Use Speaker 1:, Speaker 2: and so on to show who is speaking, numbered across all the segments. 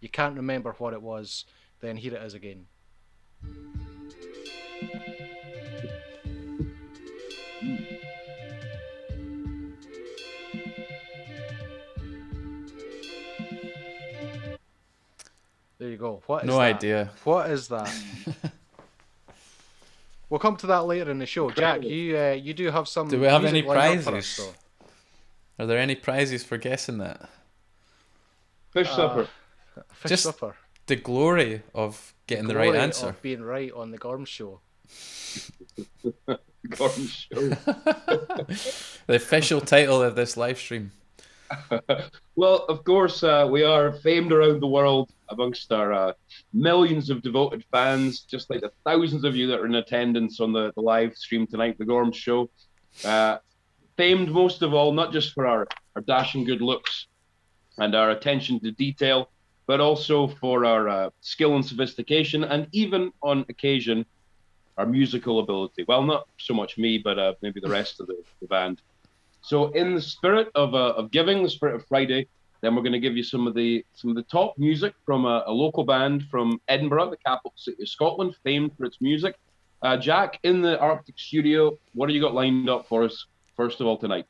Speaker 1: you can't remember what it was, then here it is again. There you go. What is
Speaker 2: No
Speaker 1: that?
Speaker 2: idea.
Speaker 1: What is that? We'll come to that later in the show. Jack, you do have some.
Speaker 2: Do we have
Speaker 1: music
Speaker 2: any
Speaker 1: lined up for
Speaker 2: prizes?
Speaker 1: us,
Speaker 2: Are there any prizes for guessing that?
Speaker 3: Fish supper.
Speaker 1: Fish
Speaker 2: Just
Speaker 1: supper.
Speaker 2: the glory of getting the right
Speaker 1: Glory
Speaker 2: answer.
Speaker 1: of being right on the Gorms show.
Speaker 3: Gorms show.
Speaker 2: The official title of this live stream.
Speaker 3: Well, of course, we are famed around the world amongst our millions of devoted fans, just like the thousands of you that are in attendance on the live stream tonight, the Gorms show. Famed most of all, not just for our dashing good looks and our attention to detail, but also for our skill and sophistication, and even on occasion, our musical ability. Well, not so much me, but maybe the rest of the band. So in the spirit of giving, the spirit of Friday, then we're going to give you some of the top music from a local band from Edinburgh, the capital city of Scotland, famed for its music. Jack, in the Arctic studio, what have you got lined up for us, first of all, tonight?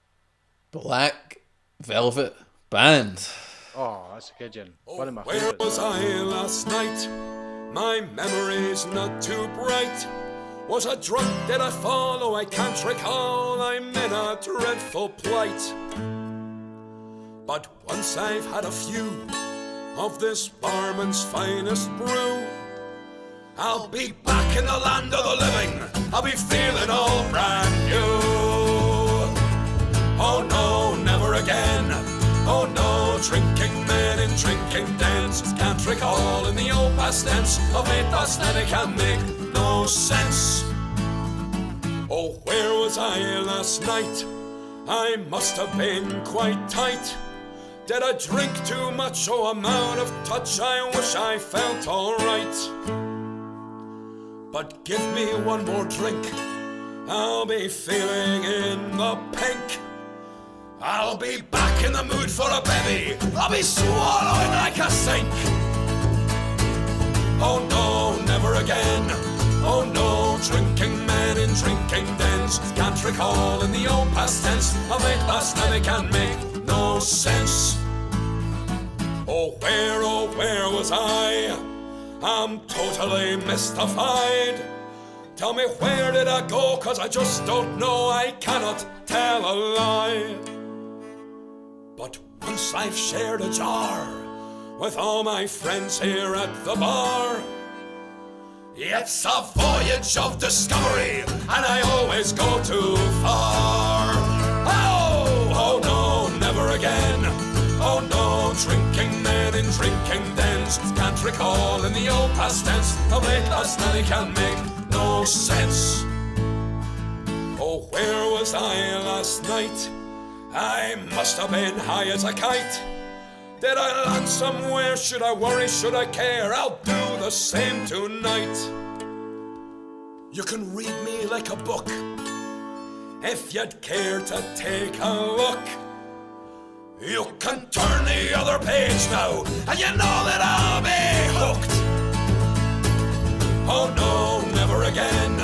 Speaker 2: Black Velvet Band.
Speaker 1: Oh, that's a good one.
Speaker 4: Oh,
Speaker 1: One of my
Speaker 4: where
Speaker 1: favourites.
Speaker 4: was I last night? My memory's not too bright. Was I drunk? Did I fall? Oh, I can't recall. I'm in a dreadful plight. But once I've had a few of this barman's finest brew, I'll be back in the land of the living. I'll be feeling all brand new. Oh no, never again. Oh no, drinking men in drinking dens. Can't recall in the old past tense of late last night. It can make no sense. Oh, where was I last night? I must have been quite tight. Did I drink too much? Oh, I'm out of touch. I wish I felt alright. But give me one more drink. I'll be feeling in the pink. I'll be back in the mood for a bevy. I'll be swallowing like a sink. Oh no, never again. Oh no, drinking men in drinking dens. Can't recall in the old past tense of late last night. It can make no sense. Oh where was I? I'm totally mystified. Tell me, where did I go? 'Cause I just don't know. I cannot tell a lie. But once I've shared a jar with all my friends here at the bar, it's a voyage of discovery, and I always go too far. Oh no, never again. Oh no, drinking men in drinking dens. Can't recall in the old past tense of late last night. It can make no sense. Oh, where was I last night? I must have been high as a kite. Did I land somewhere? Should I worry? Should I care? I'll do the same tonight. You can read me like a book if you'd care to take a look. You can turn the other page now, and you know that I'll be hooked. Oh no, never again.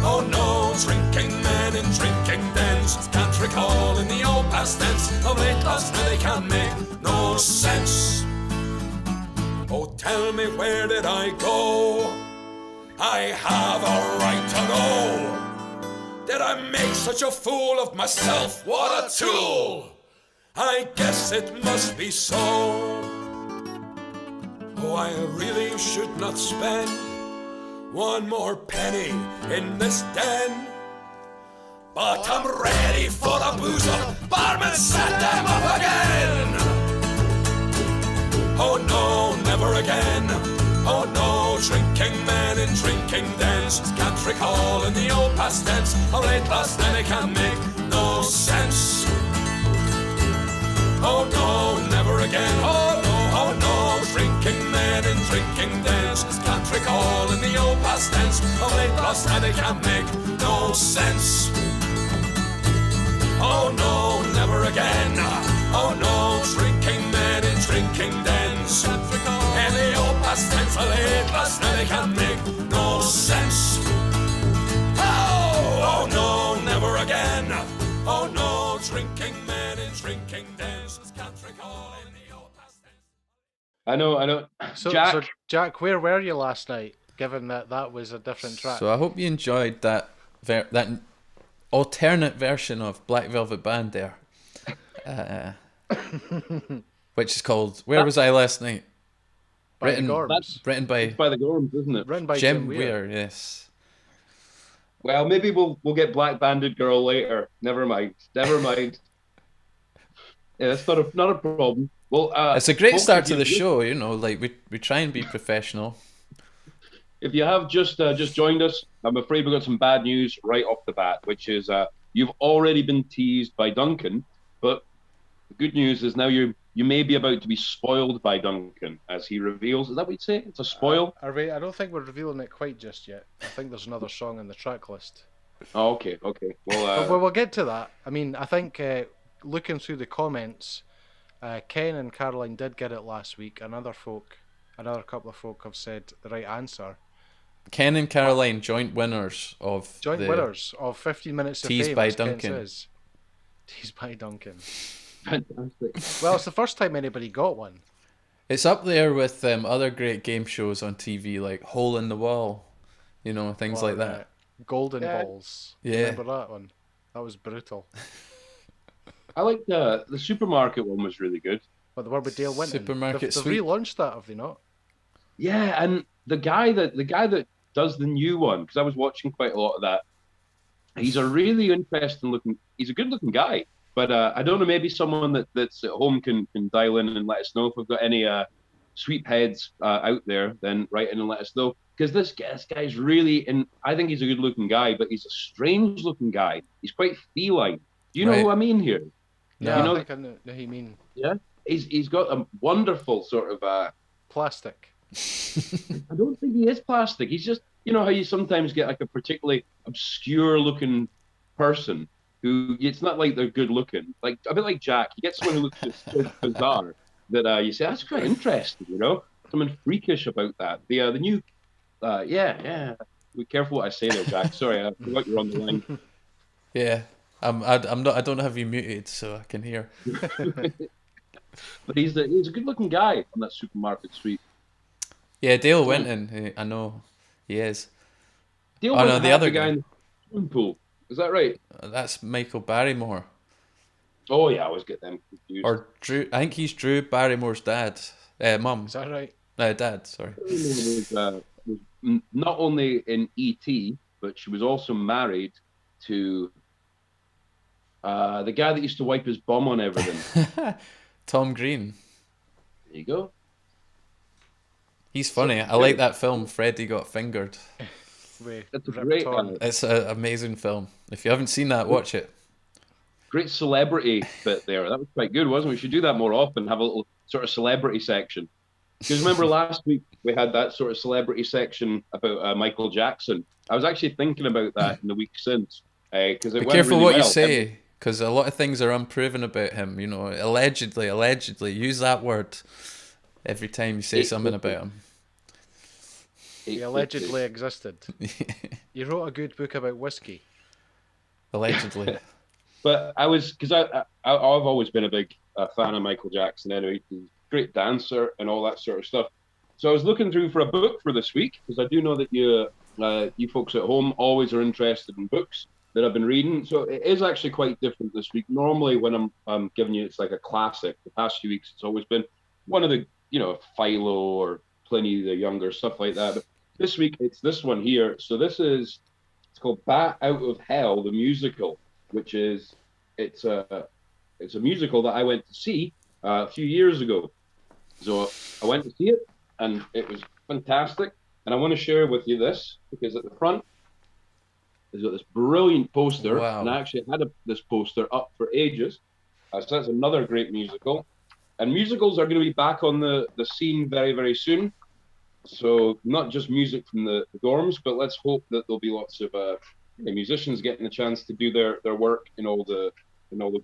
Speaker 4: Oh no, drinking men in drinking dens. Can't recall in the old past tense of late last night. They can make no sense. Oh, tell me, where did I go? I have a right to know. Did I make such a fool of myself? What a tool! I guess it must be so. Oh, I really should not spend one more penny in this den. But I'm ready for a booze up. Barman, set them up again. Oh no, never again. Oh no, drinking men in drinking dens. Can't recall in the old past tense of late last night. It can make no sense. Oh no, never again. Oh no, drinking men in drinking dens. Can't recall in the old past tense of late last night. It can make no sense. Oh no, never again. Oh no, drinking men in drinking dens. Can't recall in past tense, a late last night, they can make no sense. Oh, oh no, never again. Oh no, drinking men in drinking dens can't recall in the old past tense.
Speaker 3: I know.
Speaker 1: So,
Speaker 3: Jack,
Speaker 1: Jack, where were you last night? Given that was a different track.
Speaker 2: So I hope you enjoyed that alternate version of Black Velvet Band there, which is called "Where Was I Last Night?"
Speaker 1: By the Gorms.
Speaker 2: Written by
Speaker 3: it's by the Gorms, isn't it?
Speaker 1: Written by
Speaker 2: Jim
Speaker 1: Weir.
Speaker 2: Weir. Yes.
Speaker 3: Well, maybe we'll get Black Banded Girl later. Never mind. Yeah, that's not a problem. Well,
Speaker 2: It's a great
Speaker 3: folks,
Speaker 2: start
Speaker 3: if
Speaker 2: to
Speaker 3: you-
Speaker 2: the show, you know. Like we try and be professional.
Speaker 3: If you have just joined us, I'm afraid we've got some bad news right off the bat, which is you've already been teased by Duncan, but the good news is now you may be about to be spoiled by Duncan as he reveals. Is that what you'd say? It's a spoil?
Speaker 1: Are we? I don't think we're revealing it quite just yet. I think there's another song in the track list.
Speaker 3: Oh, okay. Well,
Speaker 1: But we'll get to that. I mean, I think looking through the comments, Ken and Caroline did get it last week, and another couple of folk have said the right answer.
Speaker 2: Ken and Caroline, joint winners of
Speaker 1: 15 minutes of
Speaker 2: Teased
Speaker 1: fame.
Speaker 2: by
Speaker 1: as Ken
Speaker 2: Duncan.
Speaker 1: says. Teased by Duncan.
Speaker 3: fantastic.
Speaker 1: Well, it's the first time anybody got one.
Speaker 2: It's up there with other great game shows on TV like Hole in the Wall, you know, things like that.
Speaker 1: Golden
Speaker 3: Yeah.
Speaker 1: Balls.
Speaker 2: Yeah.
Speaker 1: Remember that one? That was brutal.
Speaker 3: I like the supermarket one was really good.
Speaker 1: But the word with Dale Winton.
Speaker 2: Supermarket
Speaker 1: They've
Speaker 2: Sweep.
Speaker 1: relaunched that, have they not?
Speaker 3: Yeah, and the guy that does the new one, because I was watching quite a lot of that. He's a really interesting looking. He's a good looking guy, but I don't know. Maybe someone that's at home can dial in and let us know if we've got any sweep heads out there. Then write in and let us know, because this guy's really, and I think he's a good looking guy, but he's a strange looking guy. He's quite feline. Do you know
Speaker 2: Right.
Speaker 3: who I mean here?
Speaker 1: Yeah,
Speaker 3: You know-
Speaker 1: I think I know who you mean.
Speaker 3: He's got a wonderful sort of.
Speaker 1: Plastic.
Speaker 3: I don't think he is plastic. He's just, you know how you sometimes get like a particularly obscure looking person who, it's not like they're good looking. Like a bit like Jack. You get someone who looks just so bizarre that you say, that's quite interesting, you know? Something freakish about that. The new, yeah. Be careful what I say there, Jack. Sorry, I forgot you're on the line.
Speaker 2: Yeah. I'm not. I don't have you muted, so I can hear.
Speaker 3: But he's a good looking guy on that supermarket sweep.
Speaker 2: Yeah, Dale Winton. I know he is.
Speaker 3: Dale
Speaker 2: Oh, no,
Speaker 3: Winton
Speaker 2: the
Speaker 3: had
Speaker 2: other
Speaker 3: guy
Speaker 2: guy.
Speaker 3: in the swimming pool. Is that right?
Speaker 2: That's Michael Barrymore
Speaker 3: Oh yeah, I always get them confused.
Speaker 2: or Drew. I think he's Drew Barrymore's dad. Mum.
Speaker 1: Is that right?
Speaker 2: Dad. Sorry.
Speaker 3: Was not only in E.T., but she was also married to the guy that used to wipe his bum on everything.
Speaker 2: Tom Green.
Speaker 3: There you go.
Speaker 2: He's funny. I like that film. Freddy Got Fingered.
Speaker 3: That's a
Speaker 1: Rip
Speaker 3: great,
Speaker 1: Torn.
Speaker 2: It's an amazing film. If you haven't seen that, watch it.
Speaker 3: great celebrity bit there. That was quite good, wasn't it? We should do that more often, have a little sort of celebrity section. Because remember last week we had that sort of celebrity section about Michael Jackson. I was actually thinking about that in the week since. Because
Speaker 2: Be careful what you say, because a lot of things are unproven about him. You know, allegedly. Use that word every time you say something about him.
Speaker 1: He allegedly existed. He wrote a good book about whiskey.
Speaker 2: Allegedly.
Speaker 3: But because I've always been a big fan of Michael Jackson anyway. He's a great dancer and all that sort of stuff. So I was looking through for a book for this week, because I do know that you folks at home always are interested in books that I've been reading. So it is actually quite different this week. Normally when I'm giving you, it's like a classic. The past few weeks it's always been one of the, Philo or Pliny the Younger, stuff like that. But this week it's this one here. So it's called Bat Out of Hell, the musical, which is it's a musical that I went to see a few years ago. So I went to see it and it was fantastic. And I want to share with you this, because at the front there's got this brilliant poster.
Speaker 2: Wow.
Speaker 3: And I actually had this poster up for ages. So that's another great musical. And musicals are going to be back on the scene very, very soon. So not just music from the Gorms, but let's hope that there'll be lots of musicians getting a chance to do their work in all the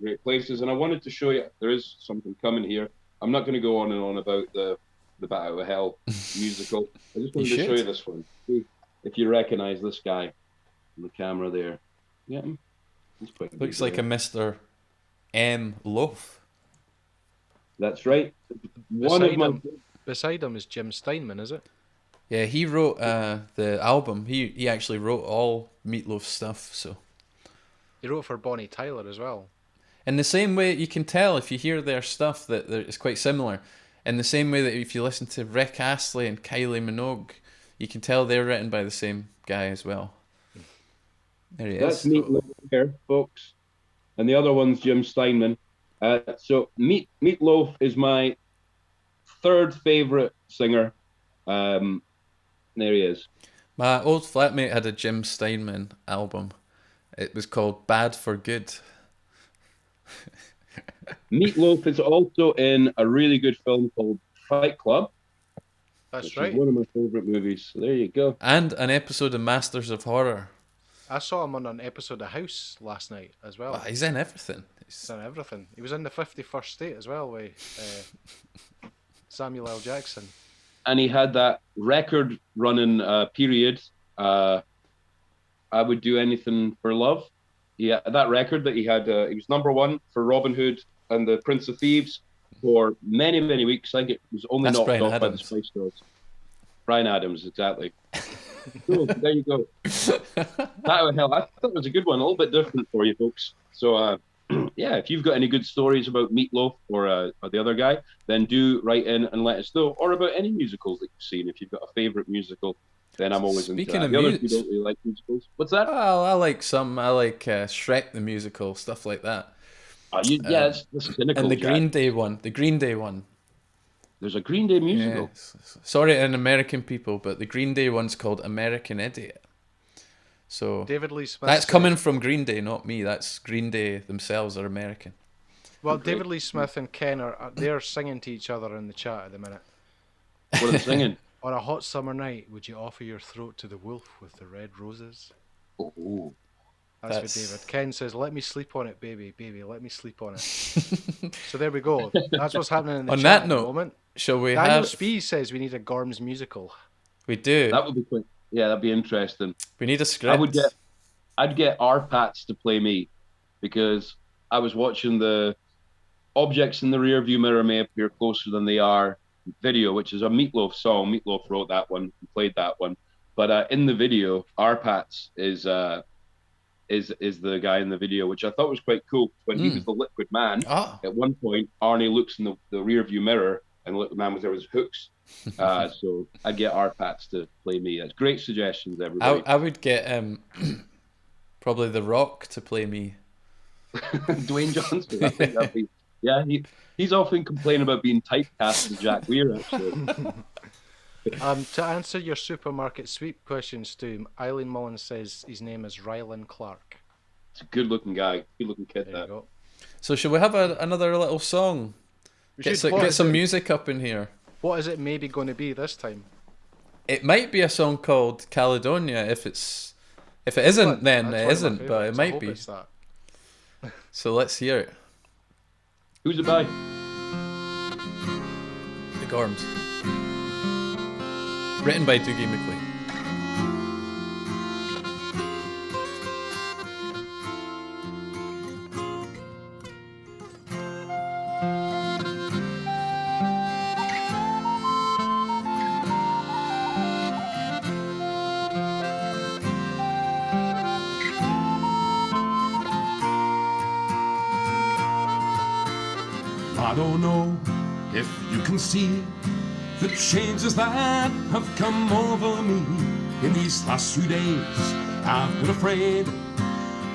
Speaker 3: great places. And I wanted to show you there is something coming here. I'm not going to go on and on about the the Bat Out of Hell musical. I just wanted
Speaker 2: You
Speaker 3: to show you
Speaker 2: should.
Speaker 3: this one. See if you recognise this guy on the camera there. Yeah, he's quite big
Speaker 2: Looks like a
Speaker 3: there.
Speaker 2: Mr. M. Loaf.
Speaker 3: That's right. One of my
Speaker 1: Beside him is Jim Steinman, is it?
Speaker 2: Yeah, he wrote the album. He actually wrote all Meatloaf stuff. So
Speaker 1: He wrote for Bonnie Tyler as well.
Speaker 2: in the same way, you can tell if you hear their stuff that it's quite similar. In the same way that if you listen to Rick Astley and Kylie Minogue, you can tell they're written by the same guy as well. There he
Speaker 3: That's
Speaker 2: is.
Speaker 3: Meatloaf here, folks. And the other one's Jim Steinman. So Meatloaf is my third favourite singer. There he is.
Speaker 2: My old flatmate had a Jim Steinman album. It was called Bad for Good.
Speaker 3: Meatloaf is also in a really good film called Fight Club.
Speaker 1: That's
Speaker 3: which
Speaker 1: right.
Speaker 3: is one of my favourite movies. So there you go.
Speaker 2: And an episode of Masters of Horror.
Speaker 1: I saw him on an episode of House last night as well.
Speaker 2: Oh, he's in everything.
Speaker 1: He's in everything. He was in the 51st State as well with Samuel L. Jackson.
Speaker 3: And he had that record running period. I Would Do Anything for Love. Yeah, that record that he had, he was number one for Robin Hood and the Prince of Thieves for many, many weeks. I think it was only
Speaker 2: That's
Speaker 3: knocked
Speaker 2: Bryan
Speaker 3: off by the
Speaker 2: Adams.
Speaker 3: Spice Girls. Bryan Adams, exactly. Cool, there you go. That was hell. I thought it was a good one, a little bit different for you folks. So, yeah, if you've got any good stories about Meatloaf or the other guy, then do write in and let us know. Or about any musicals that you've seen. If you've got a favourite musical, then I'm always into
Speaker 2: Speaking
Speaker 3: that.
Speaker 2: of
Speaker 3: The others who don't really like musicals. What's that?
Speaker 2: Well, I like some. I like Shrek the musical, stuff like that.
Speaker 3: Yeah, it's cynical.
Speaker 2: And the
Speaker 3: Jack.
Speaker 2: Green Day one. The Green Day one.
Speaker 3: There's a Green Day musical.
Speaker 2: Yeah. Sorry, an American people, but the Green Day one's called American Idiot. So
Speaker 1: David Lee Smith.
Speaker 2: that's
Speaker 1: said-
Speaker 2: coming from Green Day, not me. That's Green Day themselves are American.
Speaker 1: Well, David Lee Smith and Ken they're singing to each other in the chat at the minute.
Speaker 3: What are they singing?
Speaker 1: On a hot summer night, would you offer your throat to the wolf with the red roses?
Speaker 3: Oh,
Speaker 1: That's for David. Ken says, "Let me sleep on it, baby, baby. Let me sleep on it." So there we go. That's what's happening in the
Speaker 2: On
Speaker 1: chat
Speaker 2: that
Speaker 1: at the
Speaker 2: note,
Speaker 1: moment.
Speaker 2: shall we
Speaker 1: Daniel
Speaker 2: have...
Speaker 1: Spee says we need a Gorms musical.
Speaker 2: We do.
Speaker 3: that would be quick. Yeah, that'd be interesting.
Speaker 2: We need a script.
Speaker 3: I'd get our Pats to play me, because I was watching the Objects in the Rearview Mirror May Appear Closer Than They Are video, which is a Meatloaf song. Meatloaf wrote that one, played that one. But in the video, our Pats is the guy in the video, which I thought was quite cool. When he was the Liquid Man, at one point, Arnie looks in the rear view mirror, and the Liquid Man was there with his hooks. So I'd get our Pats to play me. That's great suggestions, everybody.
Speaker 2: I would get probably The Rock to play me.
Speaker 3: Dwayne Johnson. I think that'd be, yeah, he's often complaining about being typecast as Jack Weir, actually.
Speaker 1: To answer your supermarket sweep question, Stu, Eileen Mullins says his name is Rylan Clark.
Speaker 3: It's a good-looking guy, good-looking kid.
Speaker 1: There you go.
Speaker 2: So shall we have another little song? Get some music up in here.
Speaker 1: What is it maybe going to be this time?
Speaker 2: It might be a song called Caledonia. If it isn't, then it isn't. But it might be. So let's hear it.
Speaker 3: Who's it by?
Speaker 2: The Gorms. Written by Dougie McLean.
Speaker 4: I don't know if you can see the changes that have come over me in these last few days. I've been afraid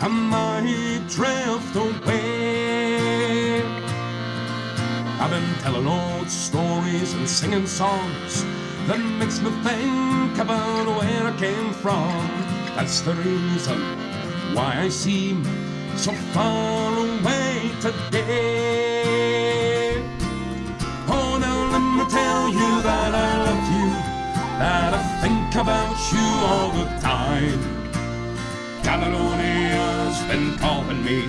Speaker 4: I might drift away. I've been telling old stories and singing songs that makes me think about where I came from. That's the reason why I seem so far away today. Oh, now let me tell you that I love you, that I think about you all the time. Caledonia's been calling me,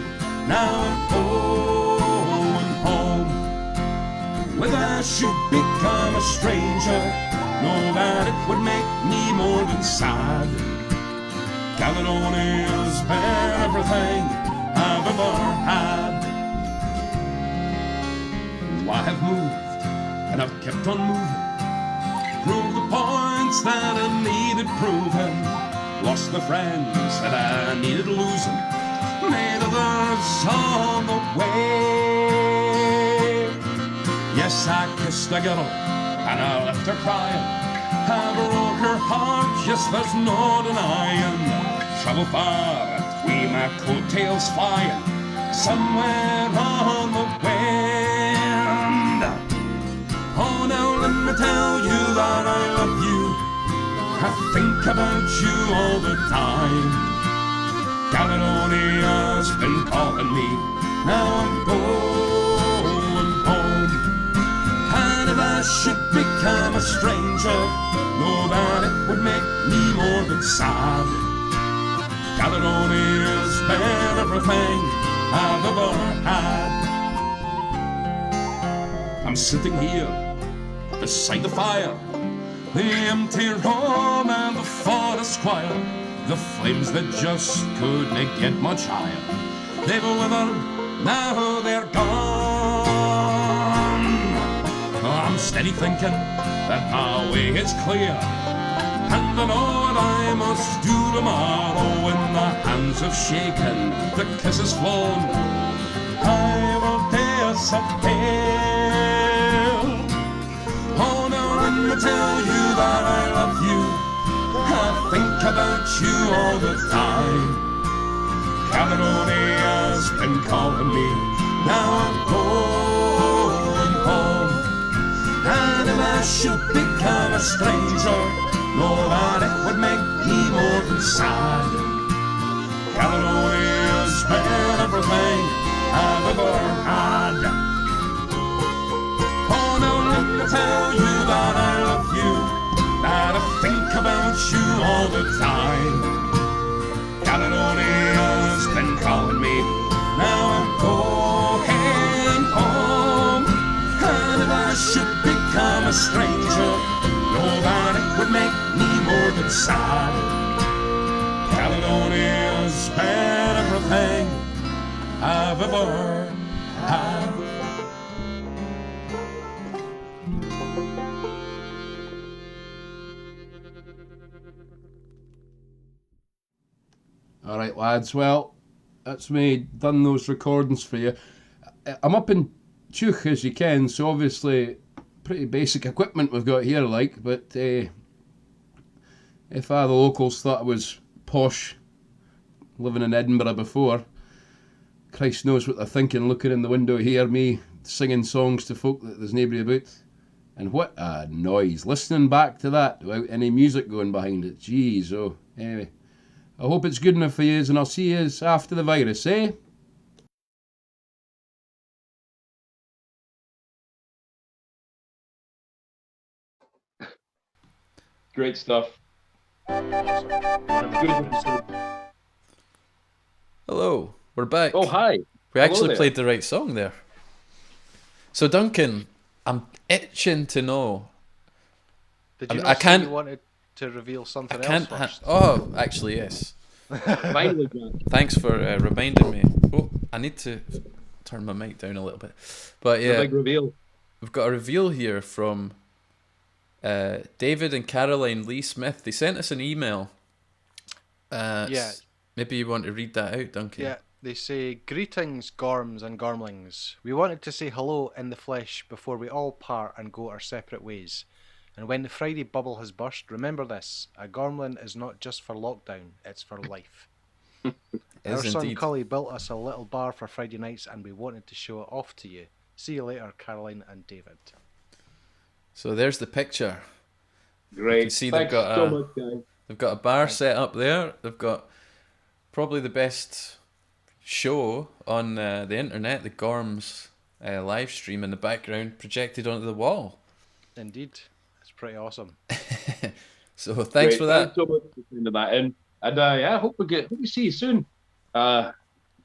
Speaker 4: now I'm going home. whether I should become a stranger, know that it would make me more than sad. Caledonia's been everything I've ever had. I have moved, and I've kept on moving, proved the points that I needed proving, lost the friends that I needed losing, made others on the way. Yes, I kissed a girl, and I left her crying. I broke her heart, yes, there's no denying. Travel far, between my coattails flying, somewhere on the wind. Oh, now let me tell you that I love you. I think about you all the time. Caledonia's been calling me, now I'm going home. And if I should become a stranger, know that it would make me more than sad. Caledonia's been everything I've ever had. I'm sitting here beside the fire, the empty room and the forest choir, the flames that just couldn't get much higher. They've withered, now they're gone. I'm steady thinking that my way is clear, and I know what I must do tomorrow. When the hands have shaken, the kisses flown, I will disappear. Oh, now let me tell you that I love you. I think about you all the time. Caledonia's been calling me, now I'm going home. And if I should become a stranger, know that it would make me more than sad. Caledonia's been everything I've ever had. Oh, now let me tell you that I love you, that I think about you all the time. Caledonia's been calling me, now I'm going home. And if I should become a stranger, know that it would make me more than sad. Caledonia's been everything I've ever had.
Speaker 3: All right, lads. Well, that's me done those recordings for you. I'm up in Tuch, as you can, so obviously pretty basic equipment we've got here, like. But if the locals thought I was posh, living in Edinburgh before, Christ knows what they're thinking, looking in the window here, me singing songs to folk that there's nobody about. And what a noise, listening back to that without any music going behind it. Jeez, oh. Anyway, I hope it's good enough for you, and I'll see you after the virus, eh?
Speaker 5: Great stuff.
Speaker 2: Hello, we're back.
Speaker 5: Oh, hi.
Speaker 2: We
Speaker 5: Hello
Speaker 2: actually
Speaker 5: there.
Speaker 2: played the right song there. So Duncan, I'm itching to know.
Speaker 1: Did you
Speaker 2: I
Speaker 1: not say
Speaker 2: can't-
Speaker 1: you wanted to reveal something else
Speaker 2: Can't.
Speaker 1: first?
Speaker 2: Oh, actually, yes.
Speaker 5: Finally, Jack.
Speaker 2: Thanks for reminding me. Oh, I need to turn my mic down a little bit. But
Speaker 5: The
Speaker 2: yeah,
Speaker 5: big reveal.
Speaker 2: we've got a reveal here from David and Caroline Lee Smith. They sent us an email.
Speaker 1: Yeah.
Speaker 2: Maybe you want to read that out, Duncan.
Speaker 1: Yeah, they say, "Greetings, Gorms and Gormlings. We wanted to say hello in the flesh before we all part and go our separate ways. And when the Friday bubble has burst, remember this, a Gormlin is not just for lockdown, it's for life. Our
Speaker 2: Is
Speaker 1: son
Speaker 2: indeed.
Speaker 1: Cully built us a little bar for Friday nights and we wanted to show it off to you. See you later, Caroline and David."
Speaker 2: So there's the picture.
Speaker 5: Great.
Speaker 2: see they've
Speaker 5: Thanks
Speaker 2: got
Speaker 5: so
Speaker 2: a-
Speaker 5: much, guys.
Speaker 2: They've got a bar set up there. They've got probably the best show on the internet, the Gorms live stream in the background, projected onto the wall.
Speaker 1: Indeed. It's pretty awesome.
Speaker 2: So thanks
Speaker 5: Great.
Speaker 2: for that.
Speaker 5: Thanks so much for sending that in. And yeah, hope we see you soon. We're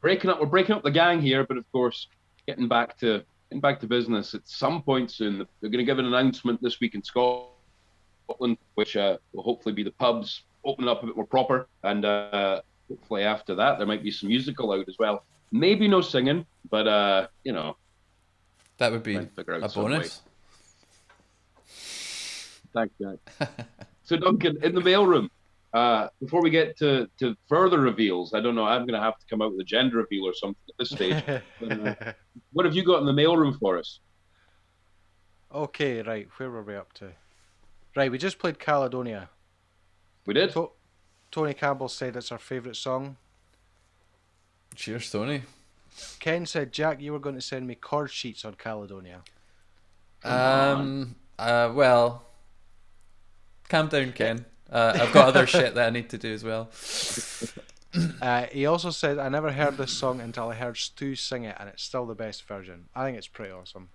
Speaker 5: breaking up the gang here, but of course, getting back to
Speaker 3: getting back to business. At some point soon, they're going to give an announcement this week in Scotland, which will hopefully be the pubs opening up a bit more proper, and hopefully after that there might be some musical out as well. Maybe no singing, but
Speaker 2: That would be
Speaker 3: figure out
Speaker 2: a
Speaker 3: some way.
Speaker 2: bonus.
Speaker 3: Thanks, Jack. So Duncan, in the mailroom, before we get to further reveals, I don't know, I'm going to have to come out with a gender reveal or something at this stage. But, what have you got in the mailroom for us?
Speaker 1: Okay, right, where were we up to? Right, we just played Caledonia.
Speaker 3: We did?
Speaker 1: Tony Campbell said it's our favourite song.
Speaker 2: Cheers, Tony.
Speaker 1: Ken said, Jack, you were going to send me chord sheets on Caledonia.
Speaker 2: Well, calm down, Ken. I've got other shit that I need to do as well.
Speaker 1: He also said, I never heard this song until I heard Stu sing it, and it's still the best version. I think it's pretty awesome.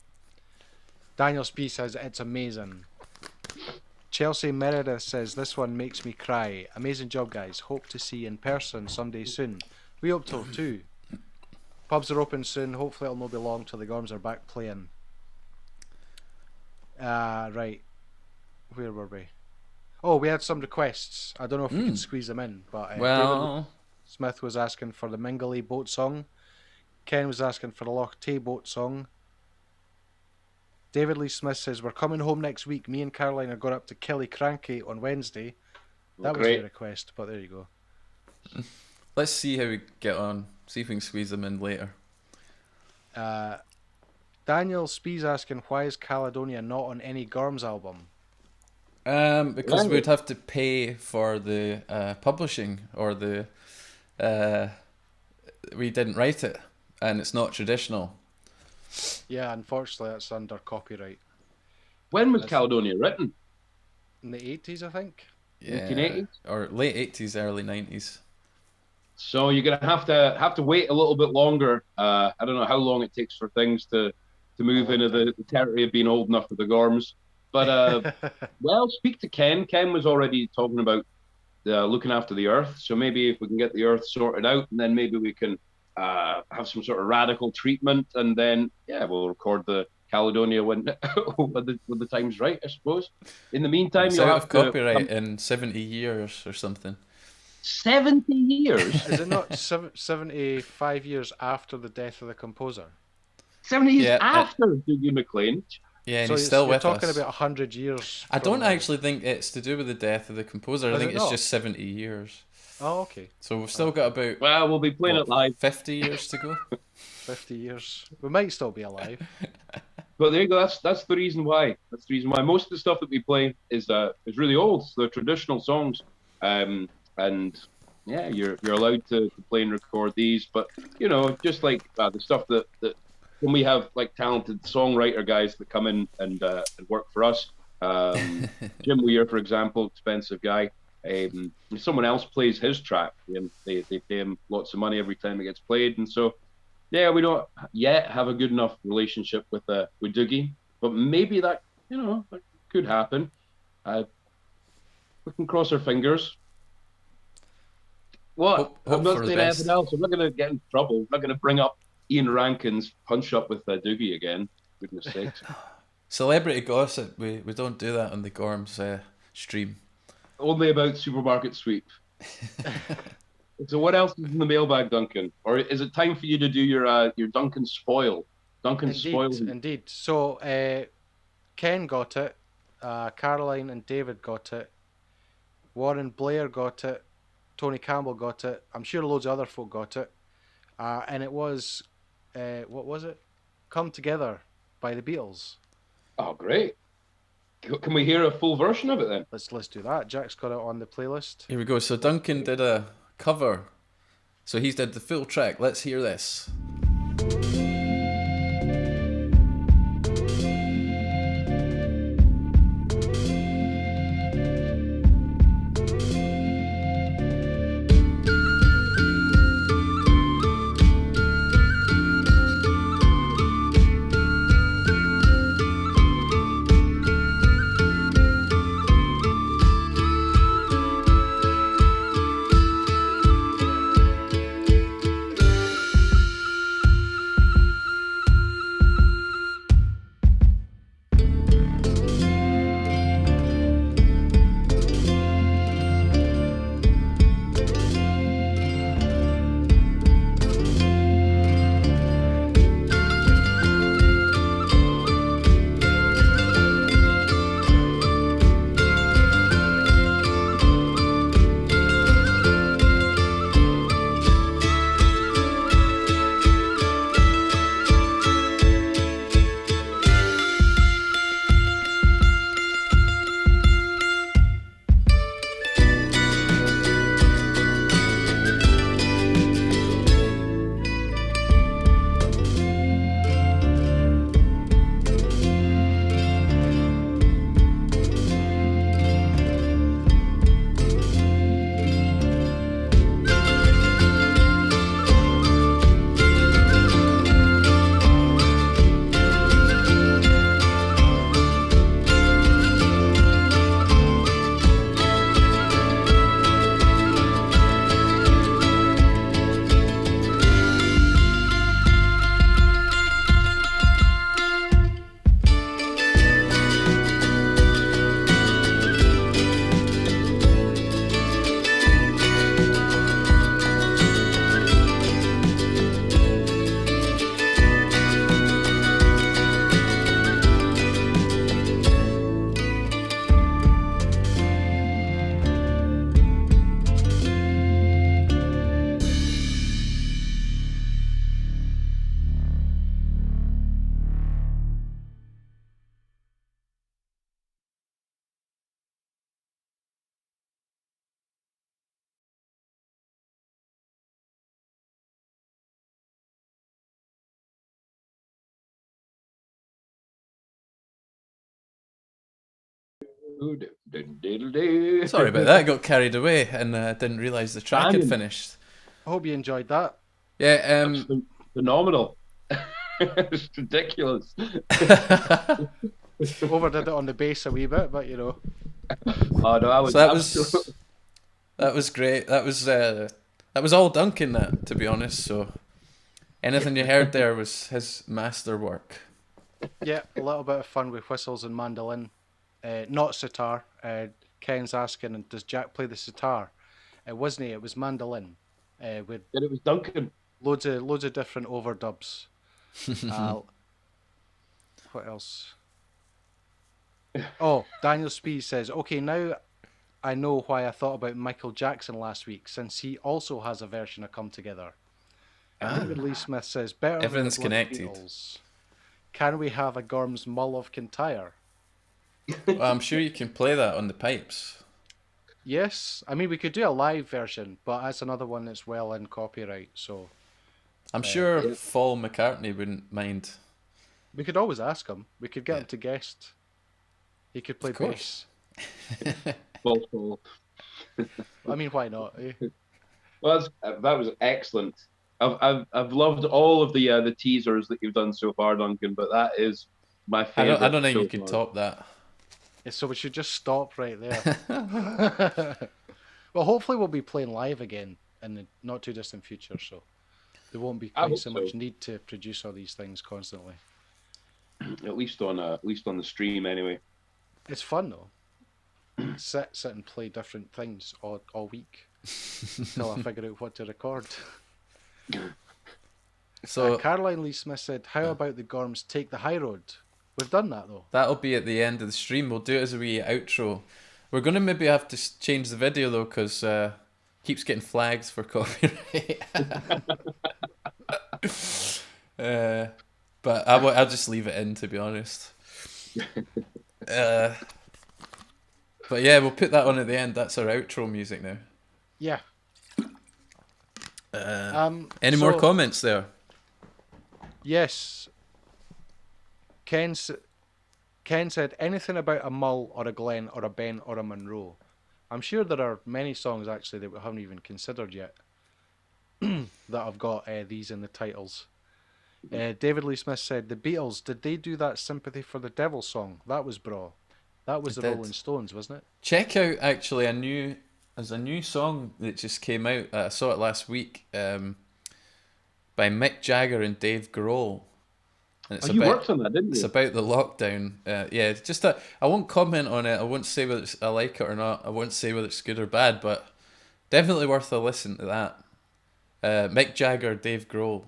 Speaker 1: Daniel Spee says, it's amazing. Chelsea Meredith says, this one makes me cry. Amazing job, guys. Hope to see you in person someday soon. We hope to too. Pubs are open soon. Hopefully it'll not be long till the Gorms are back playing. Right. Where were we? Oh, we had some requests. I don't know if we can squeeze them in, but David Smith was asking for the Mingley boat song. Ken was asking for the Loch Tay boat song. David Lee Smith says, we're coming home next week. Me and Caroline are going up to Killycrankie on Wednesday. That was a request, but there you go.
Speaker 2: Let's see how we get on. See if we can squeeze them in later.
Speaker 1: Daniel Spee's asking, why is Caledonia not on any Gorms album?
Speaker 2: Because we'd have to pay for the publishing, or the we didn't write it, and it's not traditional.
Speaker 1: Yeah, unfortunately that's under copyright.
Speaker 3: When was Caledonia written?
Speaker 1: In the 80s, I think.
Speaker 2: Yeah,
Speaker 3: 1980s?
Speaker 2: or late 80s, early 90s.
Speaker 3: So you're gonna have to wait a little bit longer. I don't know how long it takes for things to move into the territory of being old enough for the Gorms. But well, speak to Ken. Ken was already talking about looking after the Earth. So maybe if we can get the Earth sorted out, and then maybe we can have some sort of radical treatment, and then we'll record the Caledonia when the time's right, I suppose. In the meantime,
Speaker 2: It's
Speaker 3: you'll
Speaker 2: out
Speaker 3: have
Speaker 2: of copyright in 70 years or something.
Speaker 3: 70 years.
Speaker 1: Is it not 75 years after the death of the composer?
Speaker 3: 70 years after Dougie MacLean.
Speaker 2: Yeah, and
Speaker 1: So
Speaker 2: he's still
Speaker 1: you're
Speaker 2: with
Speaker 1: talking
Speaker 2: us.
Speaker 1: about 100 years.
Speaker 2: I don't
Speaker 1: from-
Speaker 2: actually think it's to do with the death of the composer. I
Speaker 1: Is
Speaker 2: think
Speaker 1: it
Speaker 2: it's
Speaker 1: not?
Speaker 2: just 70 years.
Speaker 1: Oh, okay.
Speaker 2: So we've still got about
Speaker 3: Well, we'll be playing it live.
Speaker 2: 50 years to go.
Speaker 1: 50 years. We might still be alive.
Speaker 3: But there you go. That's the reason why. That's the reason why most of the stuff that we play is really old. So they're traditional songs, and yeah, you're allowed to play and record these. But just like the stuff that when we have like talented songwriter guys that come in and work for us, Jim Weir, for example, expensive guy. If someone else plays his track, and they pay him lots of money every time it gets played, and so. Yeah, we don't yet have a good enough relationship with Dougie, but maybe that that could happen. We can cross our fingers. What? I'm
Speaker 2: Hope
Speaker 3: not
Speaker 2: for the
Speaker 3: saying
Speaker 2: best.
Speaker 3: anything else. I'm not going to get in trouble. I'm not going to bring up Ian Rankin's punch up with Dougie again. Goodness sakes.
Speaker 2: Celebrity gossip, we don't do that on the Gorms stream.
Speaker 3: Only about supermarket sweep. So what else is in the mailbag, Duncan? Or is it time for you to do your Duncan spoil? Duncan spoil.
Speaker 1: Indeed. So Ken got it. Caroline and David got it. Warren Blair got it. Tony Campbell got it. I'm sure loads of other folk got it. And it was, what was it? Come Together by the Beatles.
Speaker 3: Oh, great. Can we hear a full version of it then?
Speaker 1: Let's do that. Jack's got it on the playlist.
Speaker 2: Here we go. So Duncan did a cover. So he's did the full track. Let's hear this. Sorry about that. I got carried away and didn't realise the track had
Speaker 3: Banging.
Speaker 2: finished.
Speaker 1: I hope you enjoyed that.
Speaker 2: Yeah.
Speaker 3: That's phenomenal. It's ridiculous.
Speaker 1: Overdid it on the bass a wee bit, but you know.
Speaker 3: Oh no, I was
Speaker 2: So that
Speaker 3: absolutely.
Speaker 2: was great. That was all Duncan. That, to be honest. So anything you heard there was his masterwork.
Speaker 1: Yeah, a little bit of fun with whistles and mandolin. Not sitar. Ken's asking, does Jack play the sitar? It wasn't. It was mandolin. With
Speaker 3: And it was Duncan.
Speaker 1: loads of different overdubs. What else? Oh, Daniel Spees says, okay, now I know why I thought about Michael Jackson last week, since he also has a version of Come Together. David Lee Smith says, better than the
Speaker 2: Everything's
Speaker 1: bloody
Speaker 2: connected.
Speaker 1: Beatles. Can we have a Gorms Mull of Kintyre?
Speaker 2: Well, I'm sure you can play that on the pipes.
Speaker 1: Yes, I mean we could do a live version, but that's another one that's well in copyright, so
Speaker 2: I'm sure
Speaker 3: yeah.
Speaker 2: Paul McCartney wouldn't mind.
Speaker 1: we could always ask him. We could get
Speaker 2: Yeah.
Speaker 1: him to guest. He could play
Speaker 2: Of course.
Speaker 1: bass.
Speaker 3: Well,
Speaker 1: I mean, why not? Eh?
Speaker 3: well, that was excellent. I've loved all of the teasers that you've done so far, Duncan. But that is my
Speaker 2: I
Speaker 3: favorite.
Speaker 2: don't think
Speaker 3: so
Speaker 2: you could
Speaker 3: far.
Speaker 2: top that.
Speaker 1: Yeah, so we should just stop right there. Well, hopefully we'll be playing live again in the not too distant future, so there won't be
Speaker 3: I
Speaker 1: quite
Speaker 3: hope
Speaker 1: so
Speaker 3: so.
Speaker 1: much need to produce all these things constantly.
Speaker 3: At least on the stream, anyway.
Speaker 1: It's fun though. Sit and play different things all week until I figure out what to record.
Speaker 2: So
Speaker 1: Caroline Lee Smith said, "How about the Gorms take the high road?" We've done that though.
Speaker 2: that'll be at the end of the stream. We'll do it as a wee outro. We're gonna maybe have to change the video though, because keeps getting flagged for copyright. But I'll just leave it in, to be honest. But yeah, we'll put that on at the end. That's our outro music now.
Speaker 1: Yeah.
Speaker 2: Any more
Speaker 1: so-
Speaker 2: comments there?
Speaker 1: Yes. Ken said anything about a Mull or a Glen or a Ben or a Monroe. I'm sure there are many songs actually that we haven't even considered yet that have got these in the titles. David Lee Smith said the Beatles, did they do that Sympathy for the Devil song? That was bra. That was
Speaker 2: It
Speaker 1: the
Speaker 2: did.
Speaker 1: Rolling Stones, wasn't it?
Speaker 2: Check out actually there's a new song that just came out. I saw it last week by Mick Jagger and Dave Grohl. And it's
Speaker 3: You worked on that, didn't
Speaker 2: It's
Speaker 3: you?
Speaker 2: about the lockdown. Yeah, it's just I won't comment on it. I won't say whether I like it or not. I won't say whether it's good or bad, but definitely worth a listen to that. Mick Jagger, Dave Grohl.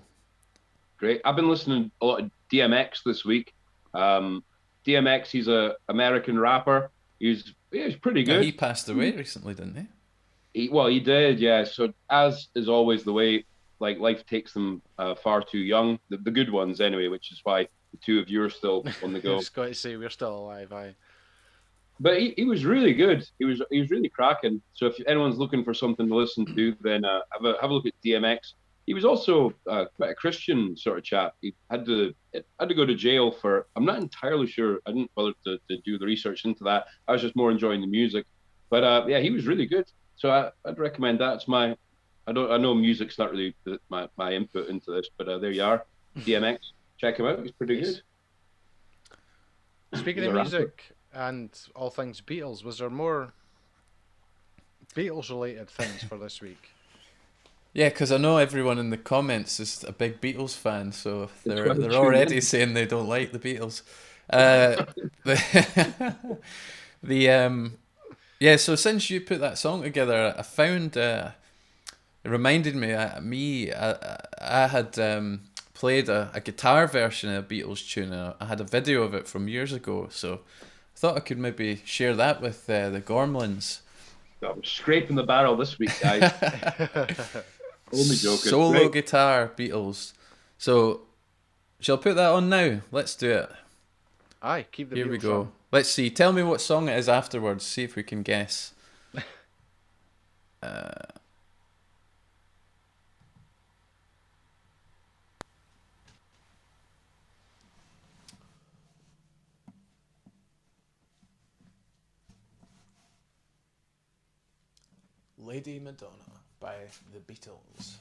Speaker 3: Great. I've been listening a lot of DMX this week. DMX, he's a American rapper. He's pretty
Speaker 2: Yeah,
Speaker 3: good.
Speaker 2: he passed away recently, didn't he?
Speaker 3: He did, yeah. So as is always the way, like life takes them far too young. The good ones, anyway, which is why the two of you are still on the
Speaker 1: I
Speaker 3: go.
Speaker 1: was going to say we're still alive, aye.
Speaker 3: But he was really good. He was really cracking. So if anyone's looking for something to listen to, then have a look at DMX. He was also quite a Christian sort of chap. He had to go to jail for. I'm not entirely sure. I didn't bother to do the research into that. I was just more enjoying the music. But yeah, he was really good. So I'd recommend that. It's my. I know music's not really my input into this, but there you are. DMX. Check him out. He's pretty
Speaker 1: Nice.
Speaker 3: good.
Speaker 1: Speaking
Speaker 3: He's
Speaker 1: of
Speaker 3: a rapper.
Speaker 1: music and all things Beatles, was there more Beatles related things for this week?
Speaker 2: Yeah, because I know everyone in the comments is a big Beatles fan, so they're
Speaker 3: quite
Speaker 2: they're
Speaker 3: true,
Speaker 2: already
Speaker 3: yeah.
Speaker 2: saying they don't like the Beatles. Yeah. So since you put that song together, I found it reminded me. I had played a guitar version of a Beatles tune. And I had a video of it from years ago, so I thought I could maybe share that with the Gormlins.
Speaker 3: I'm scraping the barrel this week, guys. Only joking.
Speaker 2: Solo
Speaker 3: Great.
Speaker 2: guitar Beatles. So, shall I put that on now? Let's do it.
Speaker 1: Aye, keep the
Speaker 2: Here
Speaker 1: Beatles
Speaker 2: we go.
Speaker 1: on.
Speaker 2: Let's see. Tell me what song it is afterwards. See if we can guess. Lady Madonna by the Beatles.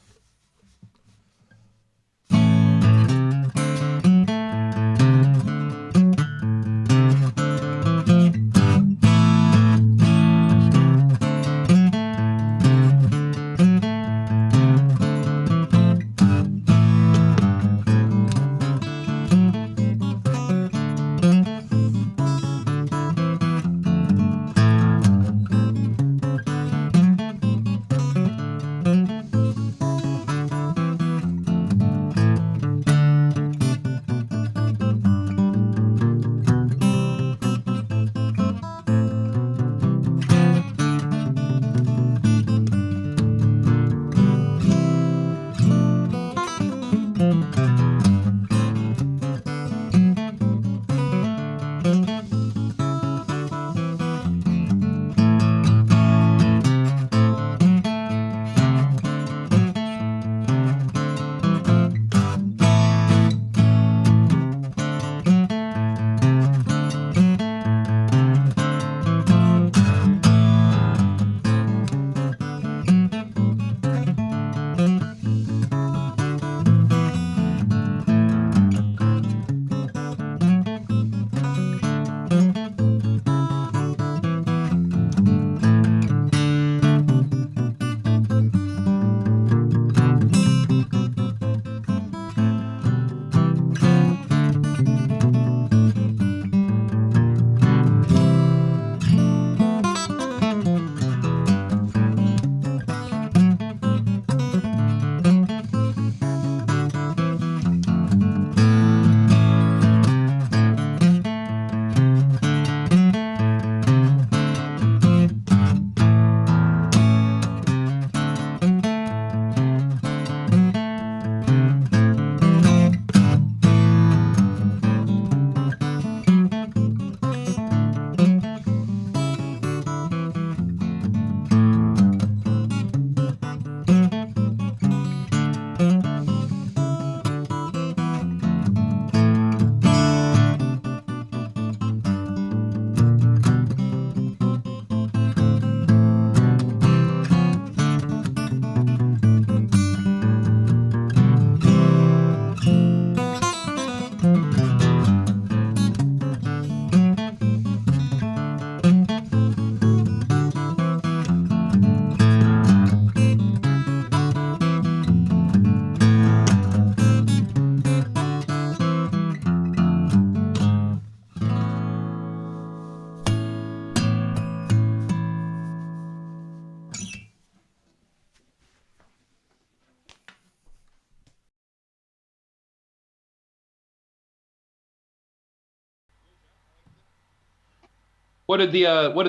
Speaker 3: What did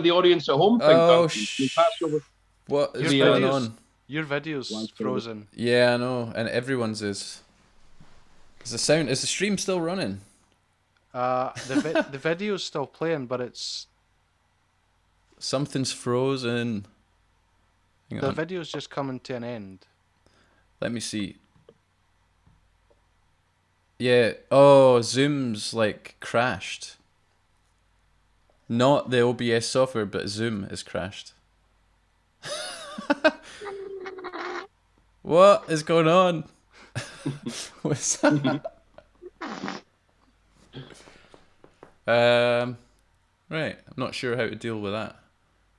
Speaker 3: the audience at home think?
Speaker 2: Oh,
Speaker 3: Duncan? Can we pass over
Speaker 2: what
Speaker 3: to
Speaker 2: is
Speaker 3: the
Speaker 2: going
Speaker 1: videos,
Speaker 2: on?
Speaker 1: your video's
Speaker 3: Live
Speaker 1: frozen.
Speaker 2: Yeah, I know, and everyone's is. Is the stream still running?
Speaker 1: The video's still playing, but it's
Speaker 2: Something's frozen. Hang
Speaker 1: the
Speaker 2: on,
Speaker 1: video's just coming to an end.
Speaker 2: let me see. Yeah, oh, Zoom's like crashed. Not the OBS software, but Zoom is crashed. What is going on? What's that? Right, I'm not sure how to deal with that.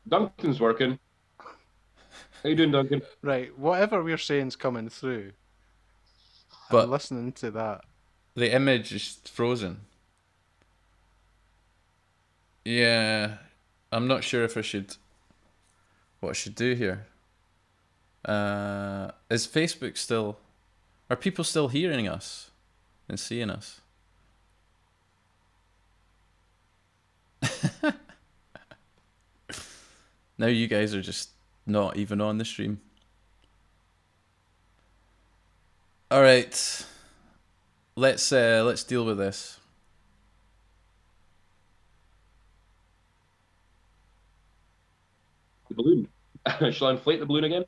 Speaker 3: Duncan's working. How you doing, Duncan?
Speaker 1: Right, whatever we're saying's coming through.
Speaker 2: But
Speaker 1: I'm listening to that.
Speaker 2: the image is frozen. Yeah, I'm not sure if what I should do here. Is Facebook still? Are people still hearing us and seeing us? Now you guys are just not even on the stream. All right, let's deal with this.
Speaker 3: The balloon. Shall I inflate the balloon again?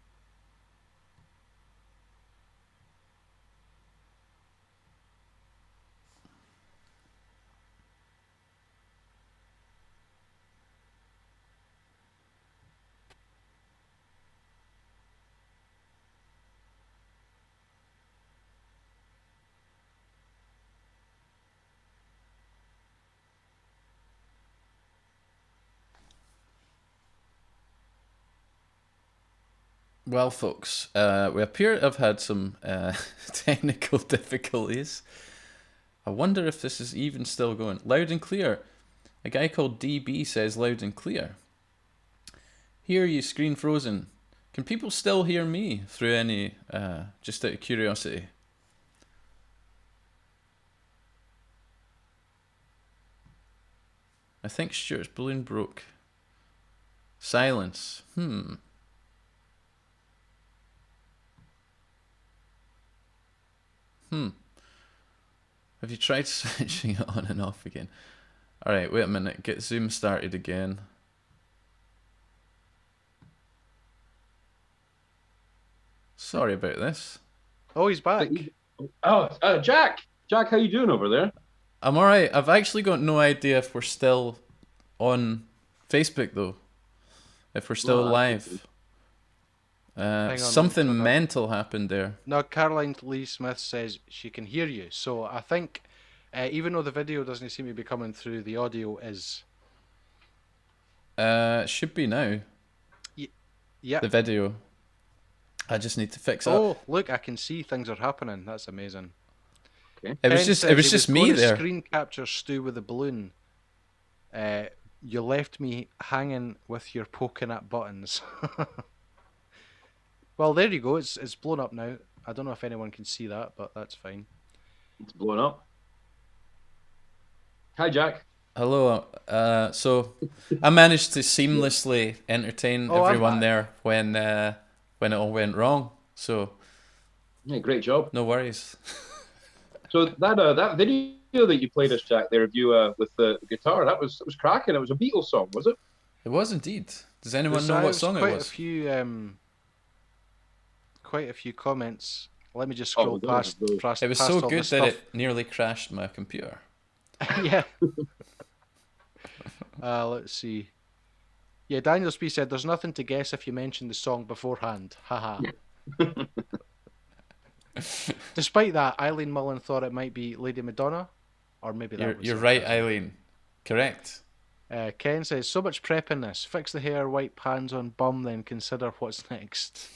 Speaker 2: Well, folks, we appear to have had some technical difficulties. I wonder if this is even still going. Loud and clear. A guy called DB says loud and clear. Hear you, screen frozen. Can people still hear me through any, just out of curiosity? I think Stuart's balloon broke. Silence. Have you tried switching it on and off again? Alright, wait a minute. Get Zoom started again. Sorry about this.
Speaker 1: Oh, he's back.
Speaker 3: Jack! Jack, how you doing over there?
Speaker 2: I'm alright. I've actually got no idea if we're still on Facebook, though. If we're still live.
Speaker 1: on,
Speaker 2: Something mental happened there.
Speaker 1: No, Caroline Lee Smith says she can hear you. So I think, even though the video doesn't seem to be coming through, the audio is.
Speaker 2: Should be now.
Speaker 1: Yeah.
Speaker 2: The video. I just need to fix it.
Speaker 1: Oh, look! I can see things are happening. That's amazing.
Speaker 3: Okay.
Speaker 2: It was
Speaker 1: Ken
Speaker 2: just
Speaker 1: says he
Speaker 2: me
Speaker 1: was going to
Speaker 2: there.
Speaker 1: Screen capture Stu with a balloon. You left me hanging with your poking at buttons. Well, there you go. It's blown up now. I don't know if anyone can see that, but that's fine.
Speaker 3: It's blowing up. Hi, Jack.
Speaker 2: Hello. So I managed to seamlessly entertain
Speaker 1: I'm
Speaker 2: everyone
Speaker 1: back.
Speaker 2: there when it all went wrong. So
Speaker 3: Yeah, great job.
Speaker 2: no worries.
Speaker 3: So that video that you played us, Jack, there of you with the guitar, that was cracking. It was a Beatles song, was it?
Speaker 2: It was indeed. Does anyone know what song it
Speaker 1: quite
Speaker 2: was?
Speaker 1: Quite a few comments. Let me just scroll past.
Speaker 2: It was so good that it nearly crashed my computer.
Speaker 1: Yeah. Let's see. Yeah, Daniel Spee said, "There's nothing to guess if you mention the song beforehand." Haha. Despite that, Eileen Mullen thought it might be Lady Madonna, or maybe that was
Speaker 2: You're
Speaker 1: it.
Speaker 2: right, Eileen. Correct.
Speaker 1: Ken says, "So much prep in this. Fix the hair, wipe hands on bum, then consider what's next."